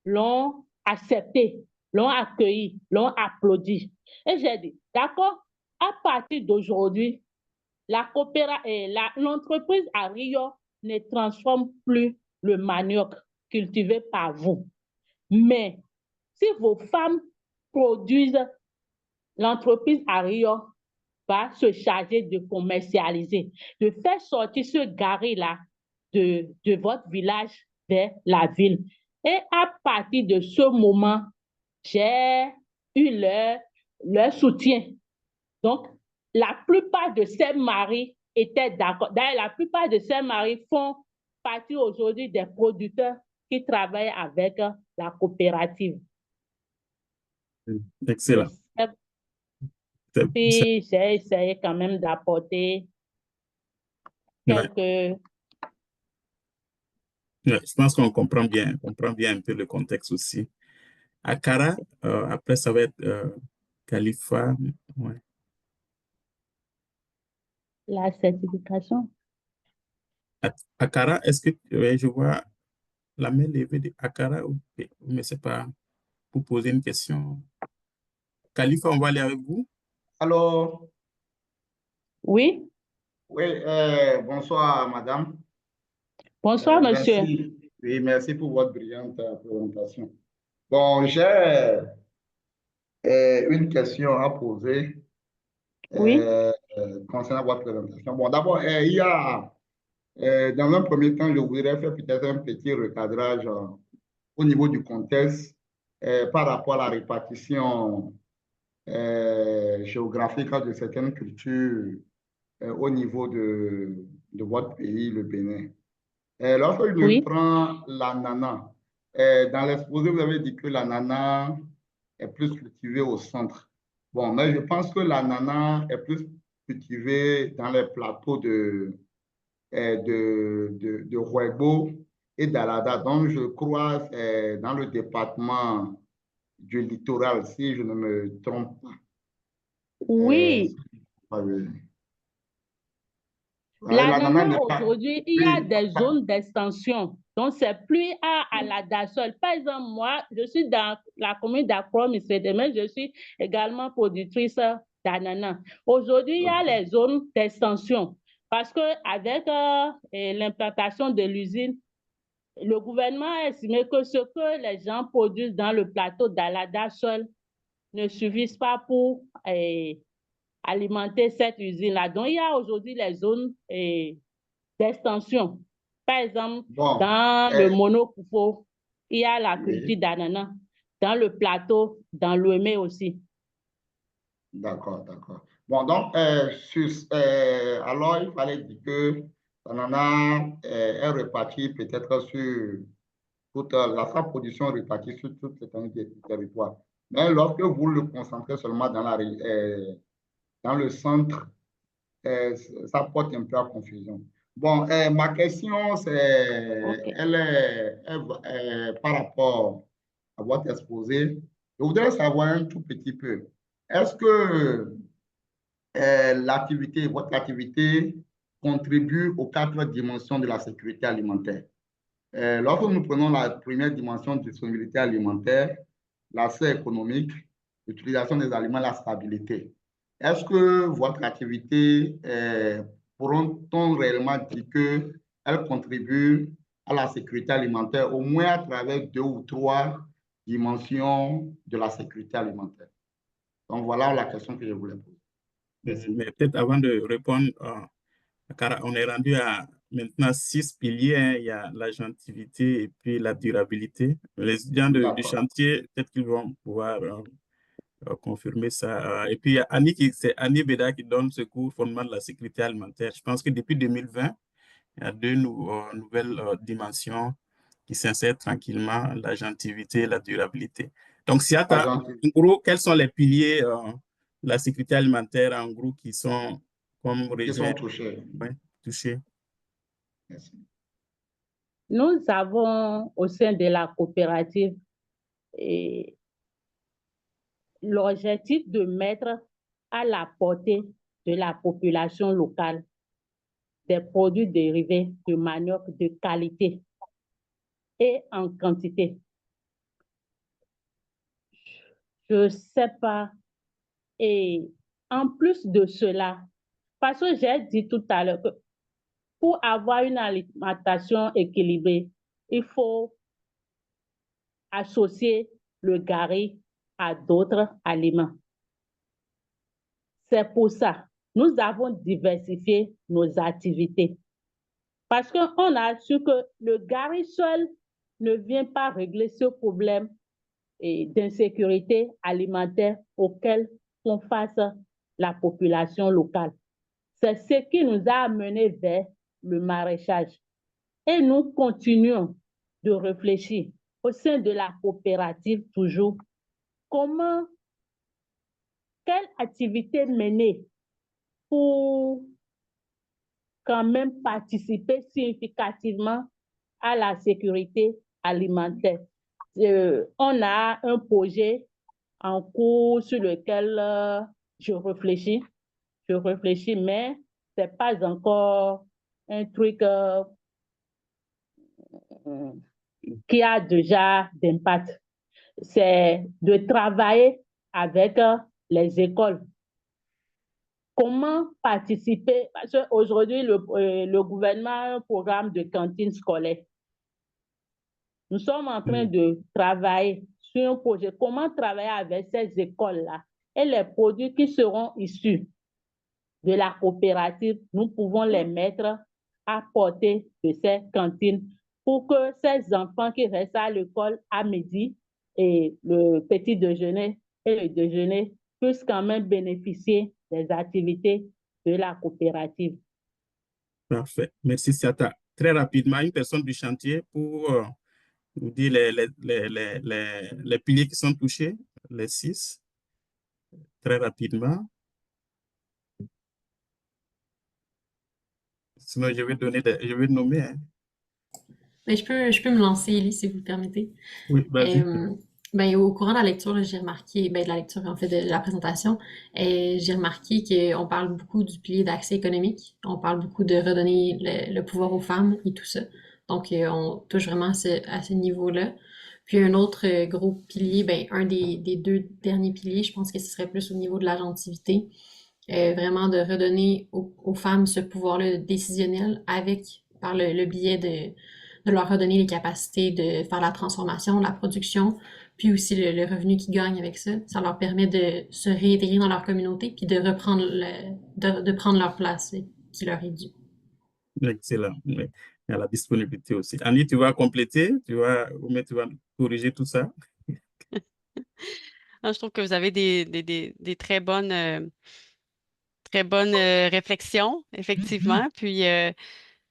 l'ont accepté, l'ont accueilli, l'ont applaudi. Et j'ai dit, d'accord, à partir d'aujourd'hui, l'entreprise à Rio ne transforme plus le manioc cultivé par vous. Mais si vos femmes produisent, l'entreprise à Rio va se charger de commercialiser, de faire sortir ce gari-là de votre village vers la ville. Et à partir de ce moment, j'ai eu leur soutien. Donc, la plupart de ces maris étaient d'accord. D'ailleurs, la plupart de ces maris font partie aujourd'hui des producteurs qui travaillent avec la coopérative. Excellent. Puis, j'ai essayé quand même d'apporter quelques... Je pense qu'on comprend bien un peu le contexte aussi. Akara, après ça va être Khalifa. Ouais. La certification. Akara, est-ce que je vois la main levée de Akara, mais c'est pas pour poser une question. Khalifa, on va aller avec vous. Alors, oui. Oui, bonsoir madame. Bonsoir monsieur. Merci, oui, merci pour votre brillante présentation. Bon, j'ai une question à poser oui. Concernant votre présentation. Bon, d'abord, il y a, dans un premier temps, je voudrais faire peut-être un petit recadrage au niveau du contexte par rapport à la répartition géographique de certaines cultures au niveau de votre pays, le Bénin. Lorsque je oui. prends l'ananas, dans l'exposé, vous avez dit que l'ananas est plus cultivé au centre. Bon, mais je pense que l'ananas est plus cultivé dans les plateaux de Rouaïbo et d'Alada. Donc, je crois dans le département du littoral, si je ne me trompe pas. Oui. L'ananas, aujourd'hui, il y a des zones d'extension. Donc, c'est plus à Alada seul. Par exemple, moi, je suis dans la commune d'Accra, mais je suis également productrice d'ananas. Aujourd'hui, il y a les zones d'extension. Parce qu'avec l'implantation de l'usine, le gouvernement a estimé que ce que les gens produisent dans le plateau d'Alada seul ne suffisent pas pour alimenter cette usine-là. Donc, il y a aujourd'hui les zones d'extension. Par exemple, dans le Mono-Koufo, il y a la culture d'ananas. Dans le plateau, dans l'Ouémé aussi. D'accord, d'accord. Bon, donc, alors, il fallait dire que l'ananas est réparti peut-être sur toute sa production est répartie sur toute l'étendue du territoire. Mais lorsque vous le concentrez seulement dans le centre, ça porte un peu à confusion. Bon, ma question, elle est par rapport à votre exposé. Je voudrais savoir un tout petit peu. Est-ce que votre activité contribue aux 4 dimensions de la sécurité alimentaire? Lorsque nous prenons la première dimension de disponibilité alimentaire, l'accès économique, l'utilisation des aliments, la stabilité, est-ce que votre activité, pourront-on réellement dire qu'elle contribue à la sécurité alimentaire, au moins à travers 2 ou 3 dimensions de la sécurité alimentaire? Donc, voilà la question que je voulais poser. Merci. Mais peut-être avant de répondre, car on est rendu à maintenant 6 piliers. Hein. Il y a l'agentivité et puis la durabilité. Les étudiants du chantier, peut-être qu'ils vont pouvoir confirmer ça. Et puis, il y a c'est Annie Beda qui donne ce cours fondement de la sécurité alimentaire. Je pense que depuis 2020, il y a 2 nouvelles dimensions qui s'insèrent tranquillement, l'agentivité et la durabilité. Donc, Siata, en gros, quels sont les piliers de la sécurité alimentaire, en gros, qui sont comme touchés? Ouais, touchés. Merci. Nous avons au sein de la coopérative l'objectif de mettre à la portée de la population locale des produits dérivés de manioc de qualité et en quantité. Je ne sais pas. Et en plus de cela, parce que j'ai dit tout à l'heure que pour avoir une alimentation équilibrée, il faut associer le gari à d'autres aliments. C'est pour ça, nous avons diversifié nos activités. Parce qu'on a su que le gari seul ne vient pas régler ce problème d'insécurité alimentaire auquel font face la population locale. C'est ce qui nous a amenés vers le maraîchage. Et nous continuons de réfléchir au sein de la coopérative toujours, quelle activité mener pour quand même participer significativement à la sécurité alimentaire. On a un projet en cours sur lequel je réfléchis, mais ce n'est pas encore un truc qui a déjà d'impact. C'est de travailler avec les écoles. Comment participer? Parce qu'aujourd'hui, le gouvernement a un programme de cantine scolaire. Nous sommes en train de travailler sur un projet. Comment travailler avec ces écoles-là et les produits qui seront issus de la coopérative, nous pouvons les mettre à portée de ces cantines pour que ces enfants qui restent à l'école à midi et le petit déjeuner et le déjeuner puissent quand même bénéficier des activités de la coopérative. Parfait. Merci, Siata. Très rapidement, une personne du chantier pour nous dire les piliers qui sont touchés, les 6. Très rapidement. Sinon, je vais nommer. Hein. Mais je peux me lancer, Élie, si vous le permettez. Oui, vas-y. Au courant de la lecture, j'ai remarqué, de la lecture en fait de la présentation, j'ai remarqué qu'on parle beaucoup du pilier d'accès économique, on parle beaucoup de redonner le pouvoir aux femmes et tout ça. Donc, on touche vraiment à ce niveau-là. Puis un autre gros pilier, un des 2 derniers piliers, je pense que ce serait plus au niveau de l'agentivité, vraiment de redonner aux femmes ce pouvoir-là décisionnel par le biais de leur redonner les capacités de faire la transformation, la production, puis aussi le revenu qu'ils gagnent avec ça. Ça leur permet de se réintégrer dans leur communauté puis de reprendre de prendre leur place qui leur est due. Excellent. Oui. Il y a la disponibilité aussi. Annie, tu vas compléter, tu vas corriger tout ça. Je trouve que vous avez des très bonnes réflexions, effectivement. Puis,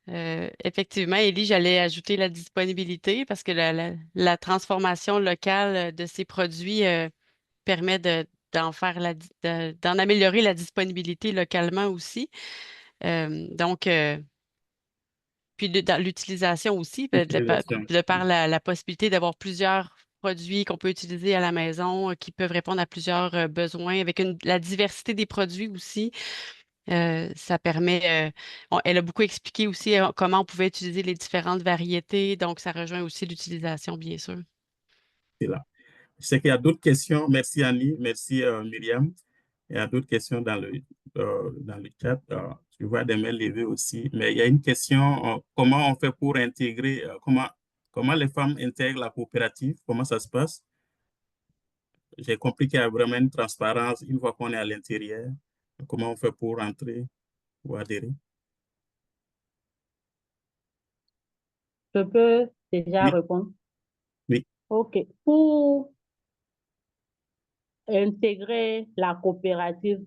effectivement, Élie, j'allais ajouter la disponibilité parce que la transformation locale de ces produits permet d'en améliorer la disponibilité localement aussi. Donc, puis dans l'utilisation aussi, de par la possibilité d'avoir plusieurs produits qu'on peut utiliser à la maison, qui peuvent répondre à plusieurs besoins, avec la diversité des produits aussi. Ça permet, elle a beaucoup expliqué aussi comment on pouvait utiliser les différentes variétés, donc ça rejoint aussi l'utilisation, bien sûr. C'est là. Je sais qu'il y a d'autres questions. Merci Annie, merci Myriam. Il y a d'autres questions dans le chat. Tu vois des mains levées aussi. Mais il y a une question, comment on fait pour intégrer, comment les femmes intègrent la coopérative? Comment ça se passe? J'ai compris qu'il y a vraiment une transparence une fois qu'on est à l'intérieur. Comment on fait pour entrer ou adhérer? Je peux déjà répondre? Oui. OK. Pour intégrer la coopérative,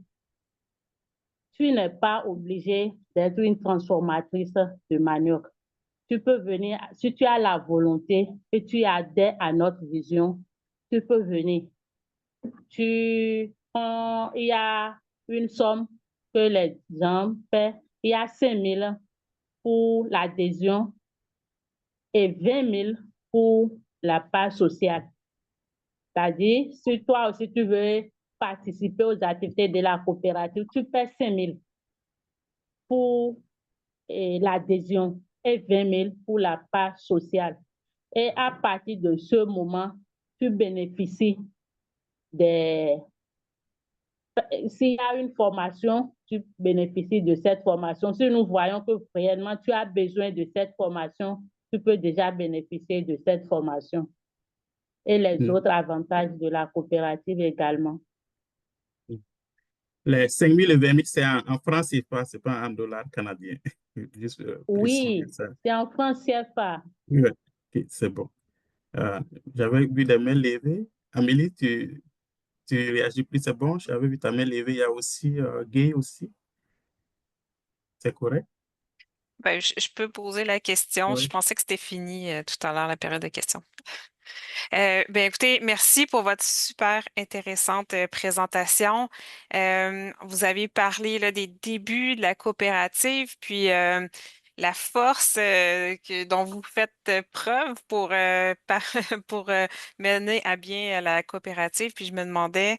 tu n'es pas obligé d'être une transformatrice de manioc. Tu peux venir, si tu as la volonté et tu adhères à notre vision, tu peux venir. Il y a une somme que les gens paient. Il y a 5 000 pour l'adhésion et 20 000 pour la part sociale. C'est-à-dire, si toi aussi tu veux participer aux activités de la coopérative, tu paies 5 000 pour l'adhésion et 20 000 pour la part sociale. Et à partir de ce moment, tu bénéficies des... S'il y a une formation, tu bénéficies de cette formation. Si nous voyons que réellement tu as besoin de cette formation, tu peux déjà bénéficier de cette formation. Et les autres avantages de la coopérative également. Les 5 000 et 20 000, c'est en francs CFA, ce n'est pas en dollars canadiens. Juste, Oui, c'est en francs CFA. Oui, okay, c'est bon. J'avais vu des mains levées. Amélie, tu réagis plus, c'est bon. J'avais vu ta main levée. Il y a aussi Gay aussi. C'est correct? Ben, je peux poser la question. Oui. Je pensais que c'était fini tout à l'heure, la période de questions. Ben, écoutez, merci pour votre super intéressante présentation. Vous avez parlé là, des débuts de la coopérative, puis la force dont vous faites preuve pour, pour mener à bien la coopérative. Puis je me demandais,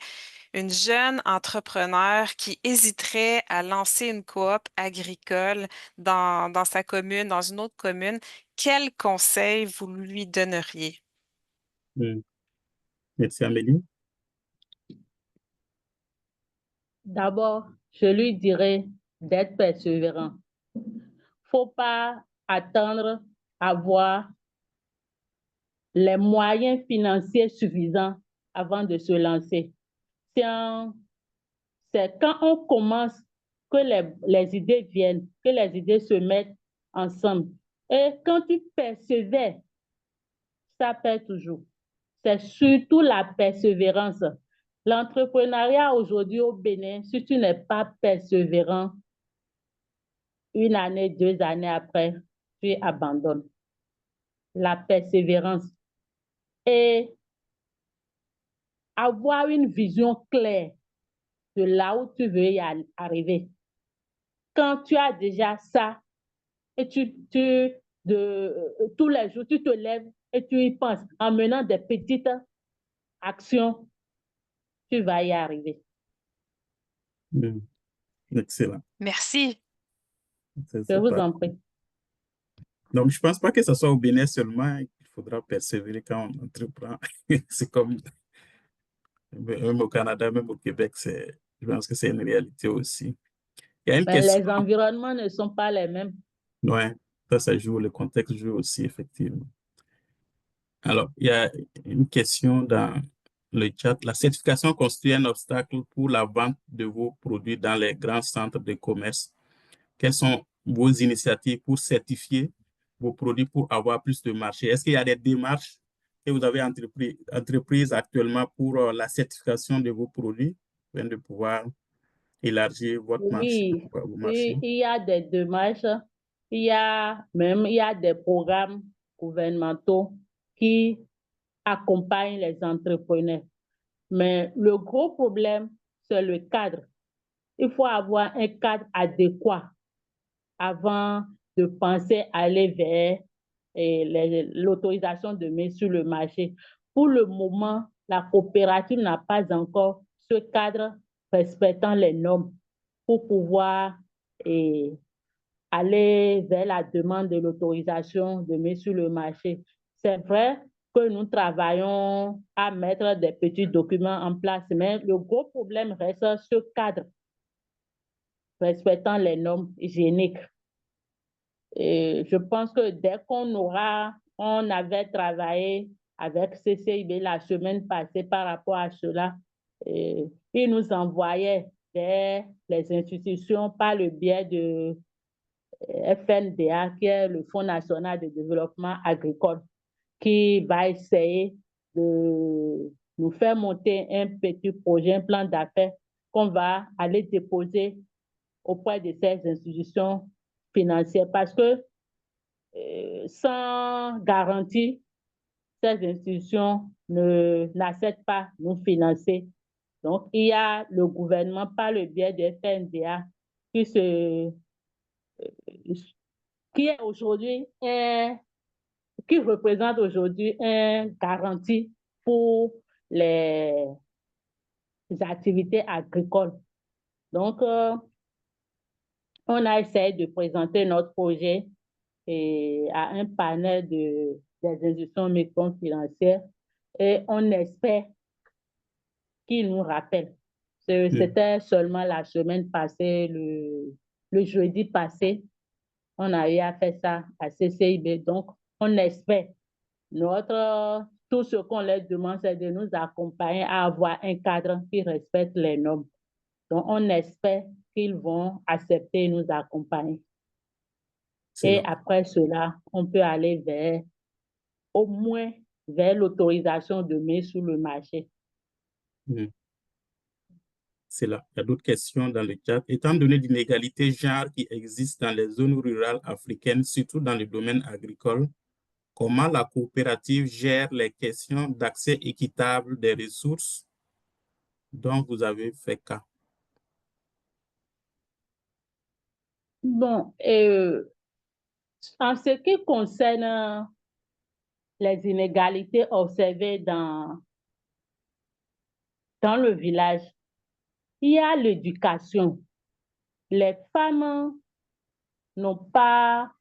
une jeune entrepreneur qui hésiterait à lancer une coop agricole dans sa commune, dans une autre commune, quel conseil vous lui donneriez? Merci, Amélie. D'abord, je lui dirais d'être persévérant. Il ne faut pas attendre à avoir les moyens financiers suffisants avant de se lancer. C'est quand on commence que les idées viennent, que les idées se mettent ensemble. Et quand tu persévères, ça paie toujours. C'est surtout la persévérance. L'entrepreneuriat aujourd'hui au Bénin, si tu n'es pas persévérant, une année, 2 années après, tu abandonnes. La persévérance. Et avoir une vision claire de là où tu veux y arriver. Quand tu as déjà ça, et tous les jours, tu te lèves et tu y penses, en menant des petites actions, tu vas y arriver. Excellent. Merci. Je vous en prie. Donc, je ne pense pas que ce soit au Bénin seulement. Il faudra persévérer quand on entreprend. C'est comme, même au Canada, même au Québec, je pense que c'est une réalité aussi. Il y a une question. Les environnements ne sont pas les mêmes. Oui, ça joue, le contexte joue aussi, effectivement. Alors, il y a une question dans le chat. La certification constitue un obstacle pour la vente de vos produits dans les grands centres de commerce. Quelles sont vos initiatives pour certifier vos produits pour avoir plus de marché? Est-ce qu'il y a des démarches que vous avez entreprises actuellement pour la certification de vos produits afin de pouvoir élargir votre marché? Oui, il y a des démarches. Il y a des programmes gouvernementaux qui accompagnent les entrepreneurs. Mais le gros problème, c'est le cadre. Il faut avoir un cadre adéquat avant de penser aller vers l'autorisation de mise sur le marché. Pour le moment, la coopérative n'a pas encore ce cadre respectant les normes pour pouvoir aller vers la demande de l'autorisation de mise sur le marché. C'est vrai que nous travaillons à mettre des petits documents en place, mais le gros problème reste ce cadre respectant les normes hygiéniques. Et je pense que dès on avait travaillé avec CCIB la semaine passée par rapport à cela, ils nous envoyaient vers les institutions par le biais de FNDA, qui est le Fonds national de développement agricole, qui va essayer de nous faire monter un petit projet, un plan d'affaires qu'on va aller déposer auprès de ces institutions financières parce que sans garantie, ces institutions n'acceptent pas nous financer. Donc, il y a le gouvernement par le biais de FNDA qui est aujourd'hui un qui représente aujourd'hui une garantie pour les activités agricoles. Donc, on a essayé de présenter notre projet à un panel des institutions microfinancières et on espère qu'ils nous rappellent. C'était seulement la semaine passée, le jeudi passé, on a eu à faire ça à CCIB. Donc, on espère. Tout ce qu'on leur demande, c'est de nous accompagner à avoir un cadre qui respecte les normes. Donc, on espère qu'ils vont accepter et nous accompagner. Et après cela, on peut aller au moins vers l'autorisation de mise sur le marché. C'est là. Il y a d'autres questions dans le chat. Étant donné l'inégalité genre qui existe dans les zones rurales africaines, surtout dans le domaine agricole, comment la coopérative gère les questions d'accès équitable des ressources dont vous avez fait cas? Bon, en ce qui concerne les inégalités observées dans le village, il y a l'éducation. Les femmes n'ont pas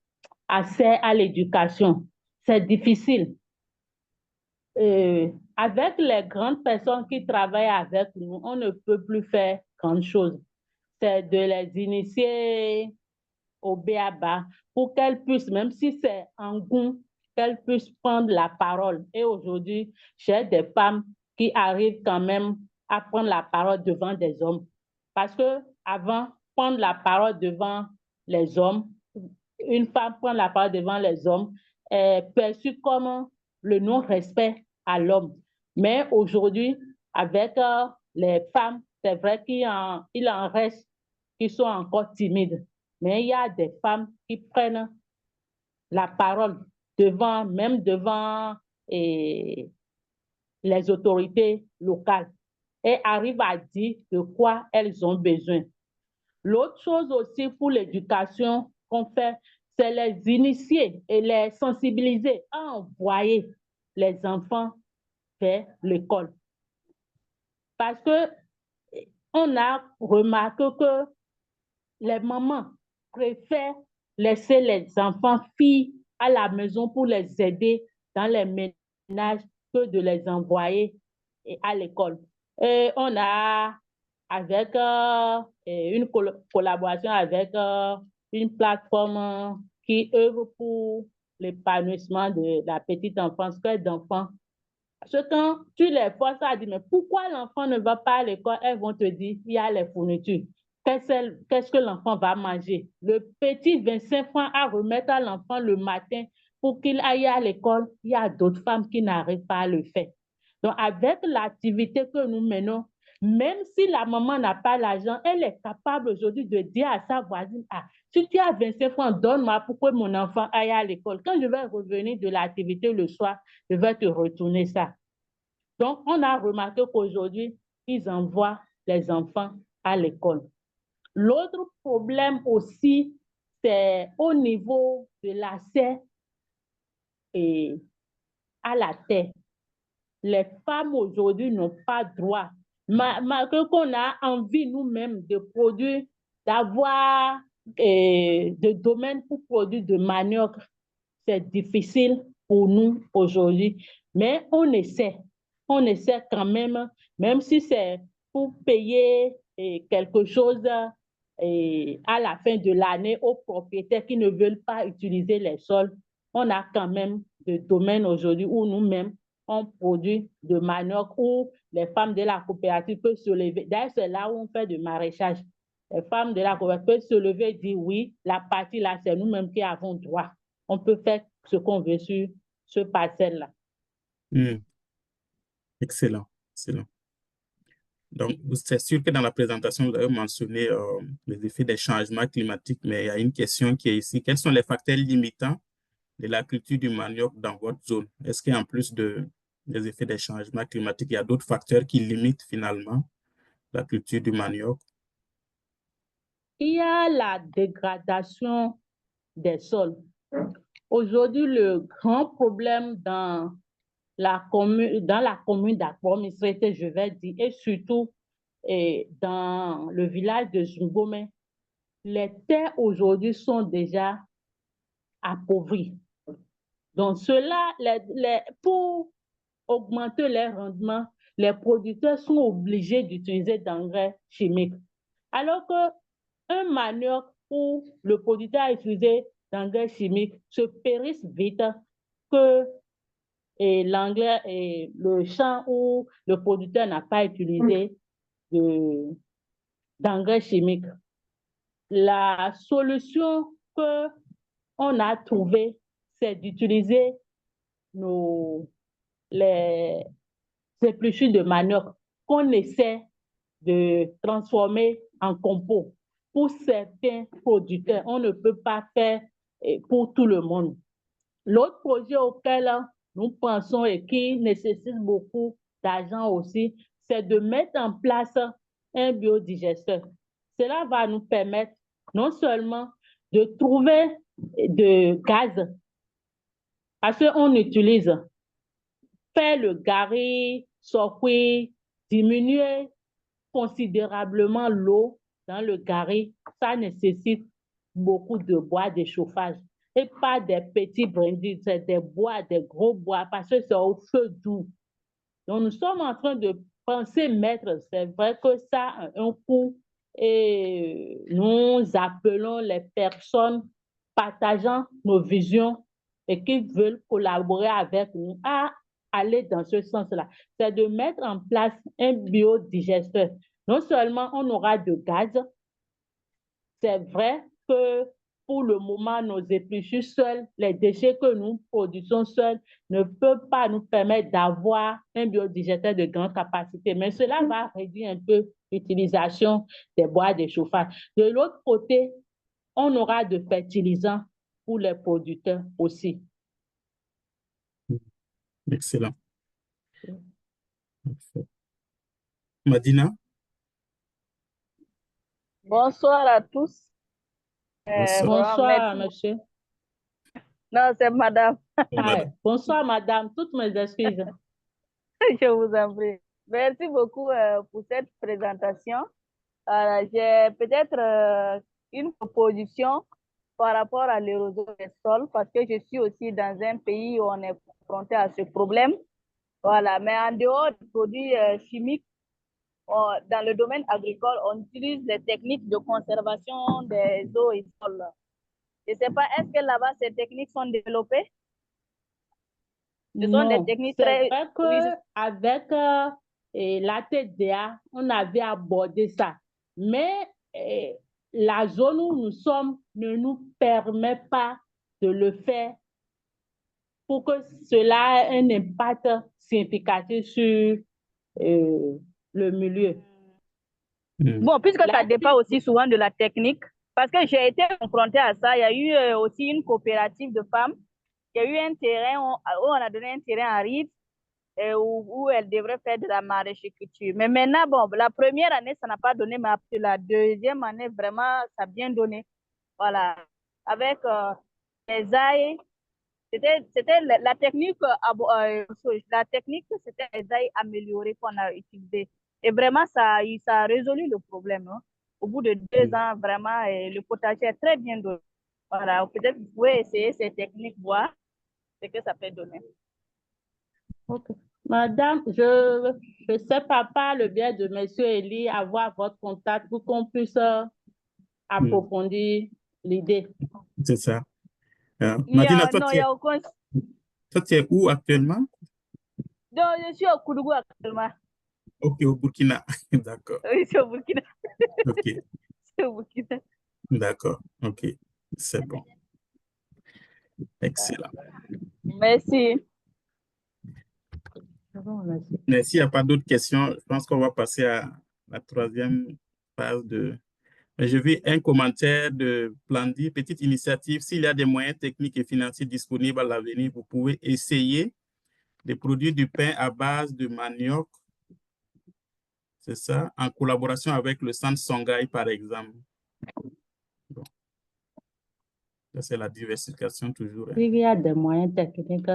accès à l'éducation. C'est difficile. Avec les grandes personnes qui travaillent avec nous, on ne peut plus faire grand chose. C'est de les initier au b.a.-ba pour qu'elles puissent, même si c'est en goût, qu'elles puissent prendre la parole. Et aujourd'hui, j'ai des femmes qui arrivent quand même à prendre la parole devant des hommes. Parce que avant, prendre la parole devant les hommes, une femme prendre la parole devant les hommes est perçue comme le non-respect à l'homme. Mais aujourd'hui, avec les femmes, c'est vrai qu'il en reste qui sont encore timides. Mais il y a des femmes qui prennent la parole même devant les autorités locales et arrivent à dire de quoi elles ont besoin. L'autre chose aussi pour l'éducation qu'on fait, c'est les initier et les sensibiliser à envoyer les enfants vers l'école. Parce que on a remarqué que les mamans préfèrent laisser les enfants filles à la maison pour les aider dans les ménages que de les envoyer à l'école. Et on a, avec une collaboration avec une plateforme qui œuvre pour l'épanouissement de la petite enfance, que d'enfants. Parce que quand tu les forces à dire, mais pourquoi l'enfant ne va pas à l'école, elles vont te dire, il y a les fournitures. Qu'est-ce que l'enfant va manger? Le petit 25 francs à remettre à l'enfant le matin pour qu'il aille à l'école, il y a d'autres femmes qui n'arrivent pas à le faire. Donc, avec l'activité que nous menons, même si la maman n'a pas l'argent, elle est capable aujourd'hui de dire à sa voisine, ah, si tu as 25 francs, donne-moi pour que mon enfant aille à l'école. Quand je vais revenir de l'activité le soir, je vais te retourner ça. Donc, on a remarqué qu'aujourd'hui, ils envoient les enfants à l'école. L'autre problème aussi, c'est au niveau de l'accès à la terre. Les femmes aujourd'hui n'ont pas droit, malgré qu'on a envie nous-mêmes de produire, d'avoir des domaines pour produire de manioc. C'est difficile pour nous aujourd'hui, mais on essaie quand même si c'est pour payer quelque chose à la fin de l'année aux propriétaires qui ne veulent pas utiliser les sols. On a quand même des domaines aujourd'hui où nous-mêmes, on produit de manioc, où les femmes de la coopérative peuvent se lever. D'ailleurs, c'est là où on fait du maraîchage. Les femmes de la coopérative peuvent se lever et dire oui, la partie là, c'est nous-mêmes qui avons droit. On peut faire ce qu'on veut sur ce parcelle-là. Excellent, excellent. Donc, c'est sûr que dans la présentation, vous avez mentionné les effets des changements climatiques, mais il y a une question qui est ici. Quels sont les facteurs limitants de la culture du manioc dans votre zone? Est-ce qu'en plus des effets des changements climatiques, il y a d'autres facteurs qui limitent finalement la culture du manioc? Il y a la dégradation des sols. aujourd'hui, le grand problème dans la commune d'Akpo-Misrete, je vais dire, et surtout dans le village de Zungome, les terres aujourd'hui sont déjà appauvries. Donc, cela, pour augmenter les rendements, les producteurs sont obligés d'utiliser d'engrais chimiques. Alors qu'un manioc où le producteur a utilisé d'engrais chimiques se périsse vite que l'engrais et le champ où le producteur n'a pas utilisé d'engrais chimiques. La solution qu'on a trouvée, c'est d'utiliser les épluchures de manioc qu'on essaie de transformer en compost. Pour certains producteurs, on ne peut pas faire pour tout le monde. L'autre projet auquel nous pensons et qui nécessite beaucoup d'argent aussi, c'est de mettre en place un biodigesteur. Cela va nous permettre non seulement de trouver de gaz, parce qu'on utilise, faire le gari, sorkui, diminuer considérablement l'eau dans le gari, ça nécessite beaucoup de bois de chauffage. Et pas des petits brindilles, c'est des bois, des gros bois, parce que c'est au feu doux. Donc, nous sommes en train de penser mettre, c'est vrai que ça a un coût, et nous appelons les personnes partageant nos visions et qui veulent collaborer avec nous à aller dans ce sens-là. C'est de mettre en place un biodigesteur. Non seulement on aura de gaz, c'est vrai que pour le moment, nos épluchures seuls, les déchets que nous produisons seuls ne peuvent pas nous permettre d'avoir un biodigesteur de grande capacité, mais cela va réduire un peu l'utilisation des bois de chauffage. De l'autre côté, on aura de fertilisants pour les producteurs aussi. Excellent. Madina? Bonsoir à tous. Bonsoir, monsieur. Non, c'est madame. Bonsoir, madame. Toutes mes excuses. Je vous en prie. Merci beaucoup pour cette présentation. J'ai peut-être une proposition par rapport à l'érosion des sols, parce que je suis aussi dans un pays où on est confronté à ce problème. Voilà. Mais en dehors des produits chimiques, dans le domaine agricole, on utilise les techniques de conservation des eaux et sols. Je ne sais pas, est-ce que là-bas, ces techniques sont développées? Ce sont des techniques très... C'est vrai qu'avec la TDA, on avait abordé ça. Mais la zone où nous sommes ne nous permet pas de le faire pour que cela ait un impact significatif sur le milieu. Bon, puisque ça dépend aussi souvent de la technique, parce que j'ai été confrontée à ça, il y a eu aussi une coopérative de femmes, il y a eu un terrain où on a donné un terrain aride où elles devraient faire de la maraîchage. Mais maintenant, bon, la première année, ça n'a pas donné, mais après la deuxième année, vraiment, ça a bien donné. Voilà, avec les ailes, c'était la technique, c'était les ailes améliorées qu'on a utilisées. Et vraiment, ça a résolu le problème. Hein. Au bout de 2 ans, vraiment, le potager est très bien donné. Voilà, peut-être vous pouvez essayer ces techniques, voir ce que ça peut donner. Okay. Madame, je ne sais pas par le biais de M. Elie avoir votre contact pour qu'on puisse approfondir l'idée. C'est ça. Madina, toi, tu es où actuellement? Donc, je suis au Koudougou actuellement. Ok, au Burkina. D'accord. Oui, c'est au Burkina. Ok. C'est au Burkina. D'accord. Ok. C'est bon. Excellent. Merci. Mais s'il n'y a pas d'autres questions, je pense qu'on va passer à la troisième phase de... Je vis un commentaire de Plandi, petite initiative. S'il y a des moyens techniques et financiers disponibles à l'avenir, vous pouvez essayer de produire du pain à base de manioc. C'est ça, en collaboration avec le centre Songhai, par exemple. Bon. C'est la diversification toujours. Il y a des moyens techniques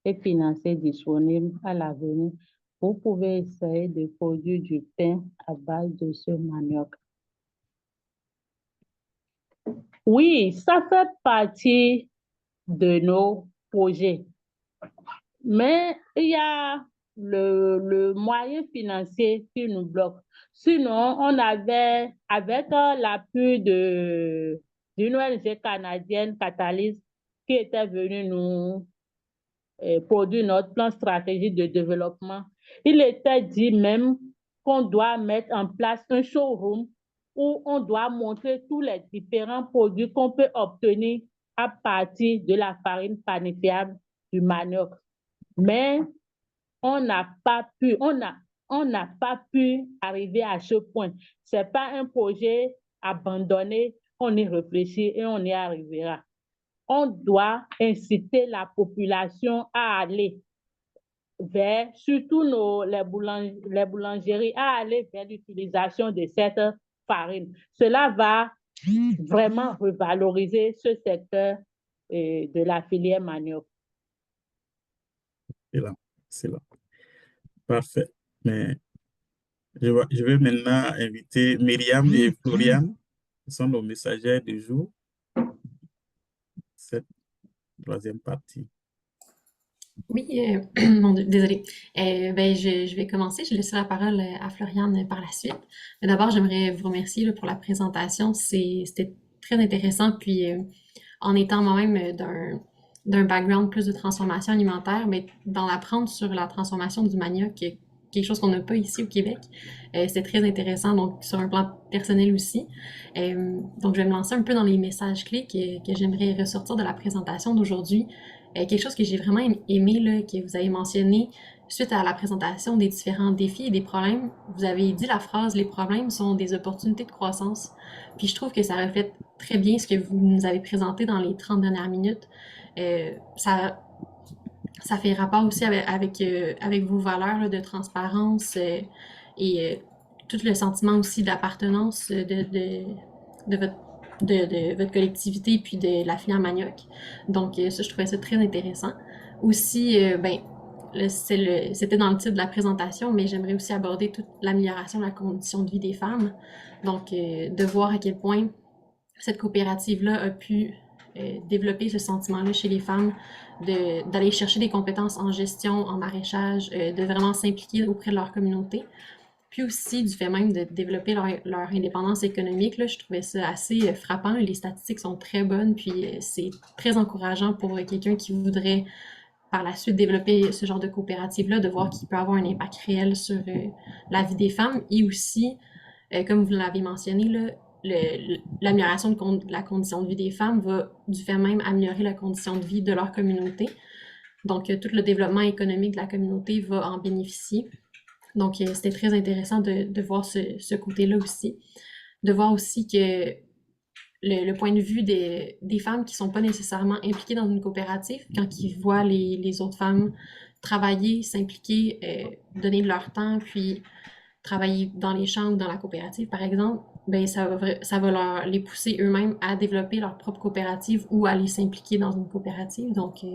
et financiers disponibles à l'avenir. Vous pouvez essayer de produire du pain à base de ce manioc. Oui, ça fait partie de nos projets. Mais il y a le moyen financier qui nous bloque. Sinon, on avait, avec l'appui d'une ONG canadienne, Catalyse, qui était venue nous produire notre plan stratégique de développement, il était dit même qu'on doit mettre en place un showroom où on doit montrer tous les différents produits qu'on peut obtenir à partir de la farine panifiable du manioc. Mais on n'a pas pu arriver à ce point. Ce n'est pas un projet abandonné, on y réfléchit et on y arrivera. On doit inciter la population à aller vers, surtout les boulangeries, à aller vers l'utilisation de cette farine. Cela va vraiment revaloriser ce secteur de la filière manioc. C'est là. Parfait. Mais je vais maintenant inviter Myriam et Florian, qui sont nos messagères du jour. Cette troisième partie. Oui, désolée. Je vais commencer. Je laisserai la parole à Floriane par la suite. Mais d'abord, j'aimerais vous remercier là, pour la présentation. C'était très intéressant. Puis, en étant moi-même d'un background plus de transformation alimentaire, mais d'en apprendre sur la transformation du manioc, quelque chose qu'on n'a pas ici au Québec, c'est très intéressant, donc sur un plan personnel aussi. Donc, je vais me lancer un peu dans les messages clés que j'aimerais ressortir de la présentation d'aujourd'hui. Quelque chose que j'ai vraiment aimé, là, que vous avez mentionné suite à la présentation des différents défis et des problèmes, vous avez dit la phrase « Les problèmes sont des opportunités de croissance ». Puis je trouve que ça reflète très bien ce que vous nous avez présenté dans les 30 dernières minutes. Ça fait rapport aussi avec vos valeurs là, de transparence et tout le sentiment aussi d'appartenance de votre collectivité puis de la filière manioc. Donc ça, je trouvais ça très intéressant. Aussi, c'était dans le titre de la présentation, mais j'aimerais aussi aborder toute l'amélioration de la condition de vie des femmes. Donc, de voir à quel point cette coopérative-là a pu développer ce sentiment-là chez les femmes, d'aller chercher des compétences en gestion, en maraîchage, de vraiment s'impliquer auprès de leur communauté. Puis aussi du fait même de développer leur indépendance économique, là, je trouvais ça assez frappant. Les statistiques sont très bonnes, puis c'est très encourageant pour quelqu'un qui voudrait par la suite développer ce genre de coopérative-là, de voir qu'il peut avoir un impact réel sur la vie des femmes. Et aussi, comme vous l'avez mentionné, là, l'amélioration de la condition de vie des femmes va du fait même améliorer la condition de vie de leur communauté. Donc, tout le développement économique de la communauté va en bénéficier. Donc, c'était très intéressant de voir ce côté-là aussi. De voir aussi que le point de vue des femmes qui ne sont pas nécessairement impliquées dans une coopérative, quand ils voient les autres femmes travailler, s'impliquer, donner de leur temps, puis travailler dans les champs ou dans la coopérative, par exemple, ben ça va les pousser eux-mêmes à développer leur propre coopérative ou à aller s'impliquer dans une coopérative. Donc,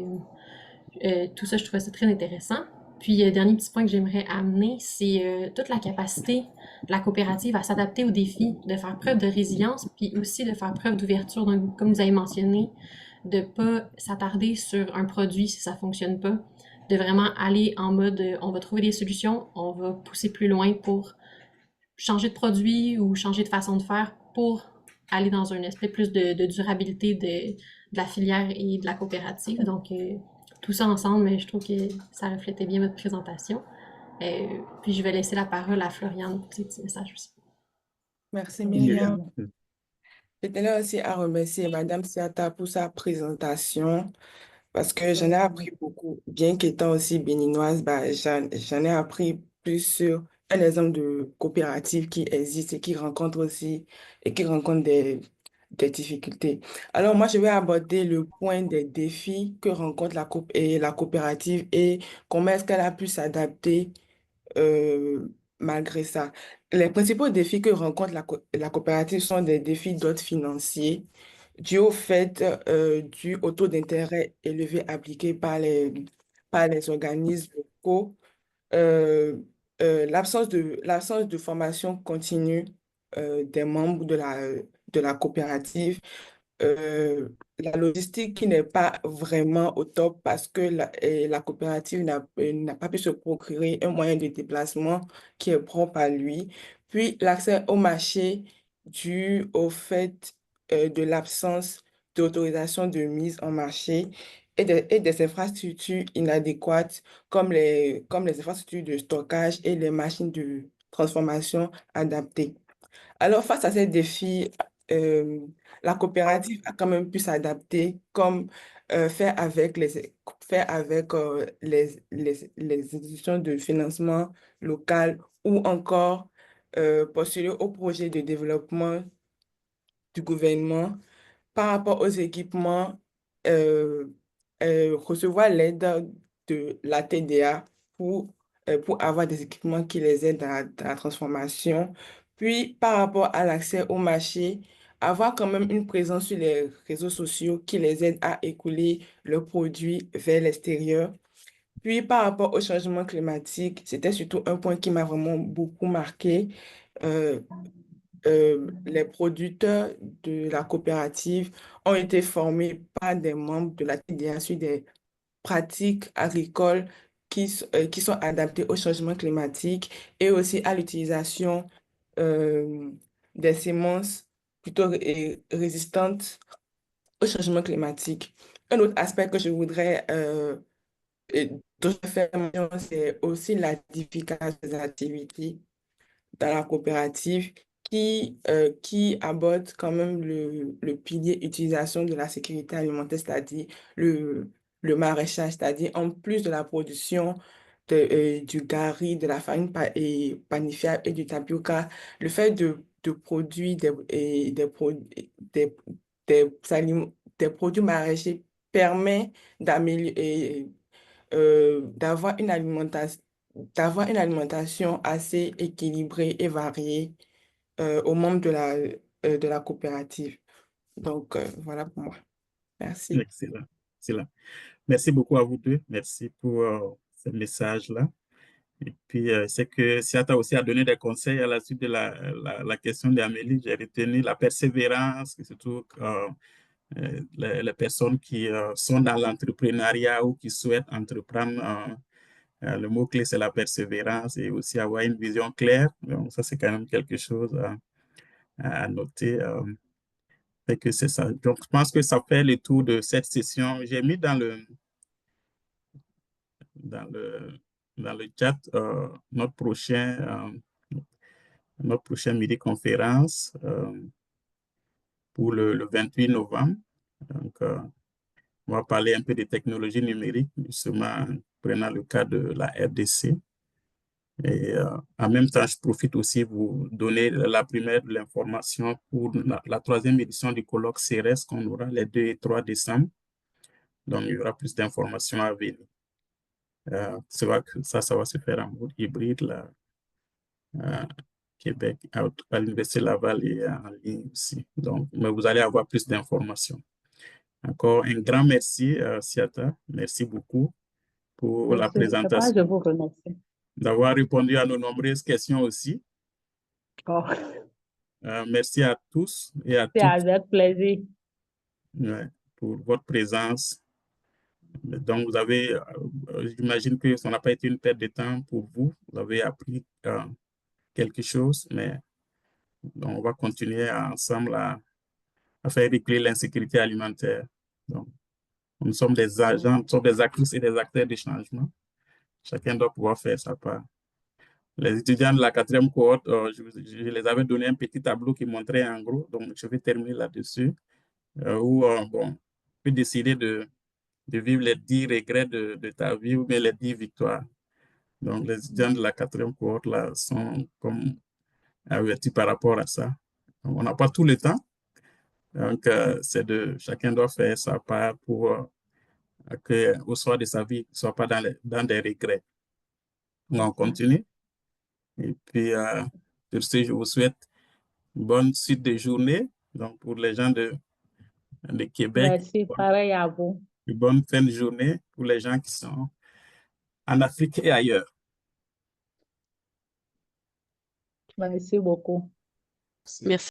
tout ça, je trouvais ça très intéressant. Puis, dernier petit point que j'aimerais amener, c'est toute la capacité de la coopérative à s'adapter aux défis, de faire preuve de résilience, puis aussi de faire preuve d'ouverture, comme vous avez mentionné, de ne pas s'attarder sur un produit si ça ne fonctionne pas, de vraiment aller en mode on va trouver des solutions, on va pousser plus loin pour changer de produit ou changer de façon de faire pour aller dans un aspect plus de durabilité de la filière et de la coopérative. Donc, tout ça ensemble, je trouve que ça reflétait bien votre présentation. Puis, je vais laisser la parole à Floriane pour ces petits messages aussi. Merci, Myriam. J'étais là aussi à remercier Madame Siata pour sa présentation parce que j'en ai appris beaucoup. Bien qu'étant aussi béninoise, j'en ai appris plus sur un exemple de coopérative qui existe et qui rencontre des difficultés. Alors, moi, je vais aborder le point des défis que rencontre la coopérative et comment est-ce qu'elle a pu s'adapter malgré ça. Les principaux défis que rencontre la coopérative sont des défis d'ordre financier, dû au fait dû au taux d'intérêt élevé appliqué par les organismes locaux, euh, l'absence de formation continue des membres de la coopérative, euh, la logistique qui n'est pas vraiment au top parce que la coopérative n'a pas pu se procurer un moyen de déplacement qui est propre à lui. Puis l'accès au marché dû au fait de l'absence d'autorisation de mise en marché et des infrastructures inadéquates comme les infrastructures de stockage et les machines de transformation adaptées. Alors, face à ces défis, euh, la coopérative a quand même pu s'adapter, comme faire avec les institutions de financement local ou encore postuler au projet de développement du gouvernement par rapport aux équipements, euh, recevoir l'aide de la TDA pour avoir des équipements qui les aident dans la transformation. Puis, par rapport à l'accès au marché, avoir quand même une présence sur les réseaux sociaux qui les aident à écouler leurs produits vers l'extérieur. Puis, par rapport au changement climatique, c'était surtout un point qui m'a vraiment beaucoup marqué. Euh, les producteurs de la coopérative ont été formés par des membres de la TDA sur des pratiques agricoles qui sont adaptées au changement climatique et aussi à l'utilisation euh, des semences plutôt résistantes au changement climatique. Un autre aspect que je voudrais dont je fais mention, c'est aussi la diversification des activités dans la coopérative qui aborde quand même le pilier utilisation de la sécurité alimentaire, c'est-à-dire le maraîchage, c'est-à-dire en plus de la production du gari, de la farine et panifiable et du tapioca, le fait de produire des produits maraîchers permet d'améliorer d'avoir d'avoir une alimentation assez équilibrée et variée aux membres de la coopérative. Donc, voilà pour moi. Merci. Excellent. Excellent. Merci beaucoup à vous deux. Merci pour ce message-là. Et puis, c'est que Siata aussi a donné des conseils à la suite de la question d'Amélie. J'ai retenu la persévérance, surtout les personnes qui sont dans l'entrepreneuriat ou qui souhaitent entreprendre. Le mot-clé, c'est la persévérance et aussi avoir une vision claire. Donc, ça, c'est quand même quelque chose à noter. Et que c'est ça. Donc, je pense que ça fait le tour de cette session. J'ai mis dans le, dans le chat notre prochain midi-conférence pour le 28 novembre. Donc, on va parler un peu des technologies numériques, justement, prenant le cas de la RDC. Et en même temps, je profite aussi pour vous donner la première de l'information pour la troisième édition du colloque CRS qu'on aura les 2 et 3 décembre. Donc, il y aura plus d'informations à venir. Ça va se faire en mode hybride là, à Québec, à l'Université Laval et en ligne aussi. Donc, mais vous allez avoir plus d'informations. Encore un grand merci, Siata. Merci beaucoup pour la présentation. Je vous remercie. D'avoir répondu à nos nombreuses questions aussi. Oh. Merci à tous et à toutes. C'est avec plaisir. Pour votre présence. Donc, vous avez, j'imagine que ça n'a pas été une perte de temps pour vous. Vous avez appris quelque chose, mais on va continuer ensemble à faire reculer l'insécurité alimentaire. Donc, nous sommes des agents, nous sommes des actrices et des acteurs de changement. Chacun doit pouvoir faire sa part. Les étudiants de la 4e cohorte, je les avais donné un petit tableau qui montrait en gros, donc je vais terminer là-dessus, où bon, tu peux décider de vivre les 10 regrets de ta vie ou bien les 10 victoires. Donc, les étudiants de la 4e cohorte là, sont comme avertis par rapport à ça. Donc, on n'a pas tout le temps. Donc, chacun doit faire sa part pour qu'au soir de sa vie, il ne soit pas dans des regrets. Donc, on continue. Et puis, sur ce, je vous souhaite une bonne suite de journée. Donc, pour les gens de Québec. Merci, pareil à vous. Une bonne fin de journée pour les gens qui sont en Afrique et ailleurs. Merci beaucoup. Merci.